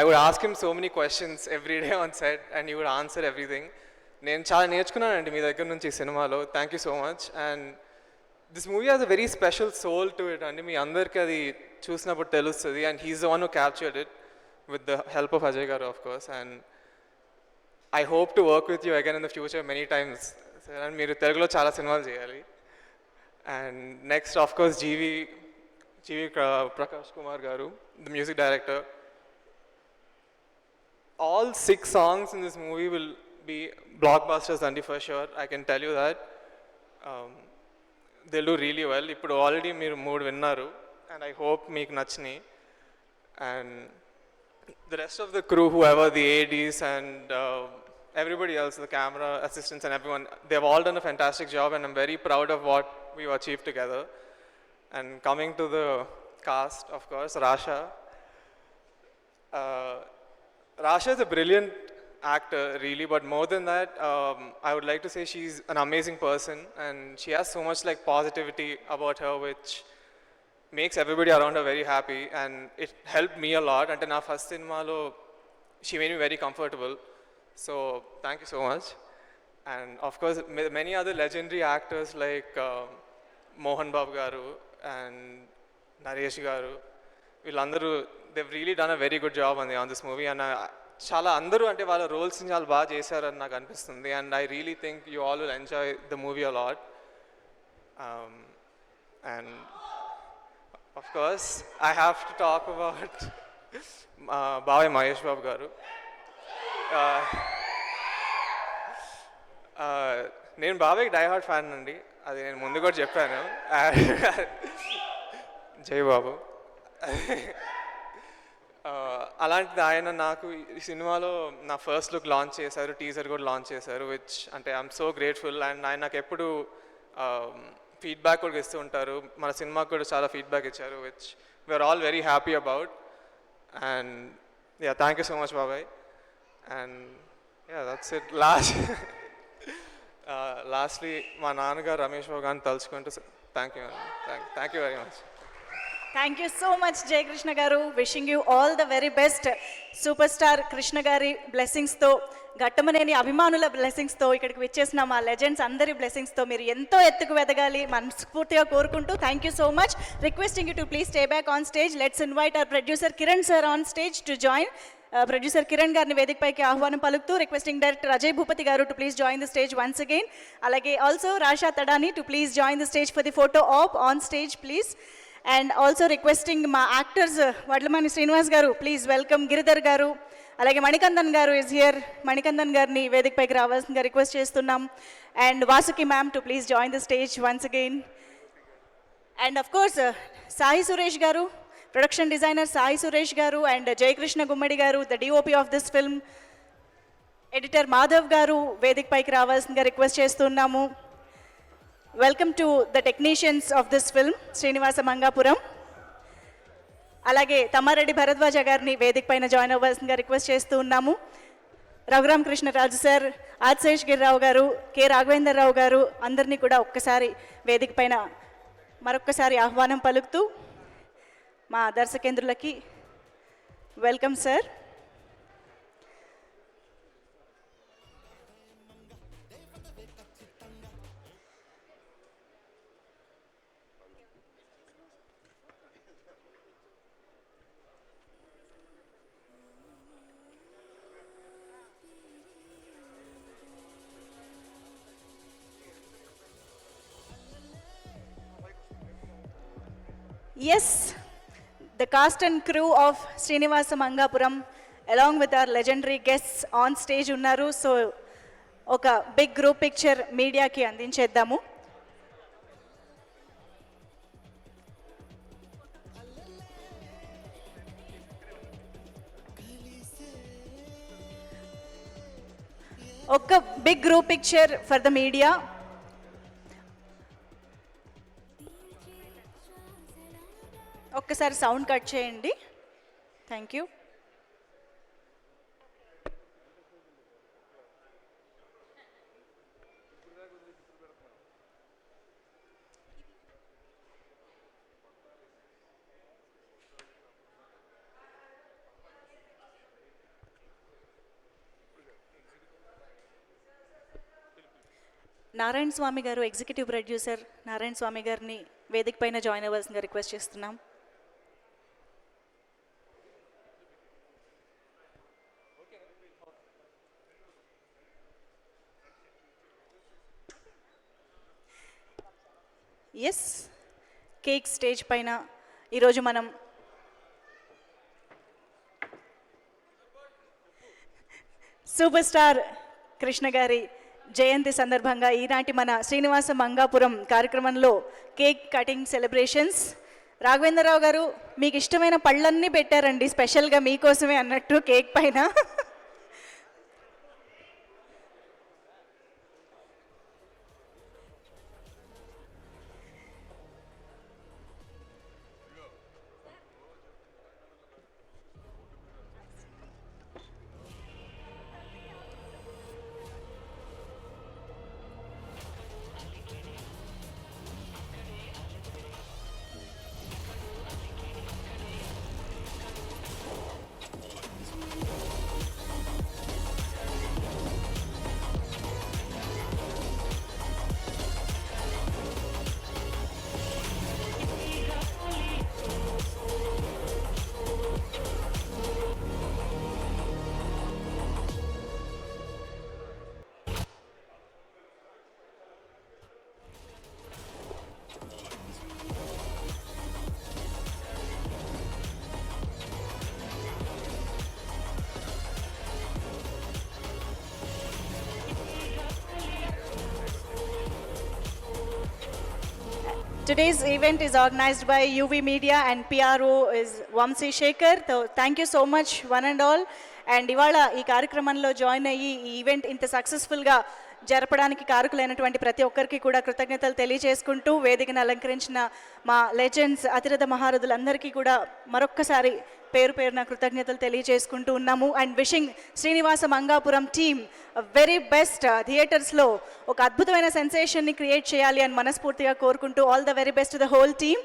I would ask him so many questions every day on set and he would answer everything. నేను చాలా నేర్చుకున్నానండి మీ దగ్గర నుంచి ఈ సినిమాలో. Thank you so much. And this movie has a very special soul to it అండి, మీ అందరికీ అది చూసినప్పుడు తెలుస్తుంది. And he's the one who captured it with the help of Ajay garu of course. And I hope to work with you again in the future many times. And మీరు తెలుగులో చాలా సినిమాలు చేయాలి. And next of course GV Prakash Kumar garu, the music director. All 6 songs in this movie will be blockbusters, Andy, for sure. I can tell you that. They'll do really well. Ippudu already meer 3 vinnaru and I hope meeku nachini. And the rest of the crew, whoever the ADs and everybody else, the camera assistants and everyone, they've all done a fantastic job and I'm very proud of what we've achieved together. And coming to the cast, of course, Rasha. Rasha is a brilliant actor, really, but more than that, I would like to say she's an amazing person and she has so much like positivity about her which makes everybody around her very happy, and it helped me a lot. And in our first cinema lo, she made me very comfortable. So thank you so much. And of course, many other legendary actors like Mohan Babu garu and Naresh garu, వీళ్ళందరూ they've really done a very good job on this movie. And చాలా అందరూ అంటే వాళ్ళ రోల్స్ని చాలా బాగా చేశారని నాకు అనిపిస్తుంది. And I really think you all will enjoy the movie a lot. And of course I have to talk about బాబాయ్ మహేష్ బాబు గారు. నేను బాబాయ్కి డై హార్ట్ ఫ్యాన్ అండి, అది నేను ముందు కూడా చెప్పాను. జై బాబు. అలాంటిది ఆయన నాకు ఈ సినిమాలో నా ఫస్ట్ లుక్ లాంచ్ చేశారు, టీజర్ కూడా లాంచ్ చేశారు, విచ్ అంటే ఐఎమ్ సో గ్రేట్ఫుల్. అండ్ ఆయన నాకు ఎప్పుడు ఫీడ్బ్యాక్ కూడా ఇస్తూ ఉంటారు, మన సినిమాకి కూడా చాలా ఫీడ్బ్యాక్ ఇచ్చారు, which we're all very happy about. And yeah, thank you so much బాబాయ్. And yeah, that's it. Lastly మా నాన్నగారు రమేష్ బాబు గారిని తలుచుకుంటూ thank you very much. Thank you so much Jayakrishna garu. Wishing you all the very best. Super star Krishna గారి బ్లెస్సింగ్స్తో, ఘట్టమనేని అభిమానుల బ్లెస్సింగ్స్తో, ఇక్కడికి విచ్చేసిన మా లెజెండ్స్ అందరి బ్లెస్సింగ్స్తో మీరు ఎంతో ఎత్తుకు వెదగాలి మనస్ఫూర్తిగా కోరుకుంటూ thank you so much. Requesting you to please stay back on stage. Let's invite our producer Kiran sir on stage to join. Producer Kiran గారిని వేదికపైకి ఆహ్వానం పలుకుతూ requesting director Ajay Bhupathi garu to please join the stage once again. అలాగే also Rasha Thadani to please join the stage for the photo op on stage please. And also requesting మా actors Vadlamani Srinivas garu please welcome. Giridhar గారు, అలాగే మణికందన్ గారు is here. Manikandan గారిని వేదికపైకి రావాల్సిందిగా రిక్వెస్ట్ చేస్తున్నాం. And Vasuki ma'am to please join the stage once again. And of course Sai Suresh గారు, production designer Sai Suresh గారు, అండ్ జయకృష్ణ గుమ్మడి గారు, the DOP of this film, editor Madhav గారు వేదికపైకి రావాల్సిందిగా రిక్వెస్ట్ చేస్తున్నాము. Welcome to the technicians of this film, Srinivasa Mangapuram. అలాగే తమ్మారెడ్డి భరద్వాజ గారిని వేదిక పైన జాయిన్ అవ్వాల్సిందిగా రిక్వెస్ట్ చేస్తూ ఉన్నాము. రఘురామ్ కృష్ణరాజు సార్, ఆదిశేష్ గిరిరావు గారు, కె రాఘవేంద్రరావు గారు అందరినీ కూడా ఒక్కసారి వేదిక పైన మరొక్కసారి ఆహ్వానం పలుకుతూ మా దర్శకేంద్రులకి welcome sir. Yes, the cast and crew of Srinivasa Mangapuram along with our legendary guests on stage unnaru. So ఒక బిగ్ గ్రూప్ పిక్చర్ మీడియాకి అందించేద్దాము. ఒక big group picture for the media. ఒక్కసారి సౌండ్ కట్ చేయండి. Thank you. Narayana Swamy garu, executive producer Narayana Swamy గారిని వేదిక పైన join అవ్వాల్సిందిగా రిక్వెస్ట్ చేస్తున్నాం. ఎస్, కేక్ స్టేజ్ పైన ఈరోజు మనం సూపర్ స్టార్ కృష్ణ గారి జయంతి సందర్భంగా ఈనాటి మన శ్రీనివాస మంగాపురం కార్యక్రమంలో కేక్ కటింగ్ సెలబ్రేషన్స్. రాఘవేంద్రరావు గారు మీకు ఇష్టమైన పళ్ళన్నీ పెట్టారండి స్పెషల్గా మీకోసమే అన్నట్టు కేక్ పైన. Today's event is organized by UV Media and PRO is Vamsi Shekhar. So thank you so much one and all. And ఇవాళ ఈ కార్యక్రమంలో జాయిన్ అయ్యి ఈ ఈవెంట్ ఇంత సక్సెస్ఫుల్గా జరపడానికి కారకులైనటువంటి ప్రతి ఒక్కరికి కూడా కృతజ్ఞతలు తెలియజేసుకుంటూ వేదికను అలంకరించిన మా లెజెండ్స్ అతిరథ మహారథులందరికీ కూడా మరొక్కసారి పేరు పేరున కృతజ్ఞతలు తెలియజేసుకుంటూ ఉన్నాము. And wishing Srinivasa Mangapuram team very best. థియేటర్స్లో ఒక అద్భుతమైన సెన్సేషన్ని క్రియేట్ చేయాలి అని మనస్ఫూర్తిగా కోరుకుంటూ all the very best to the whole team.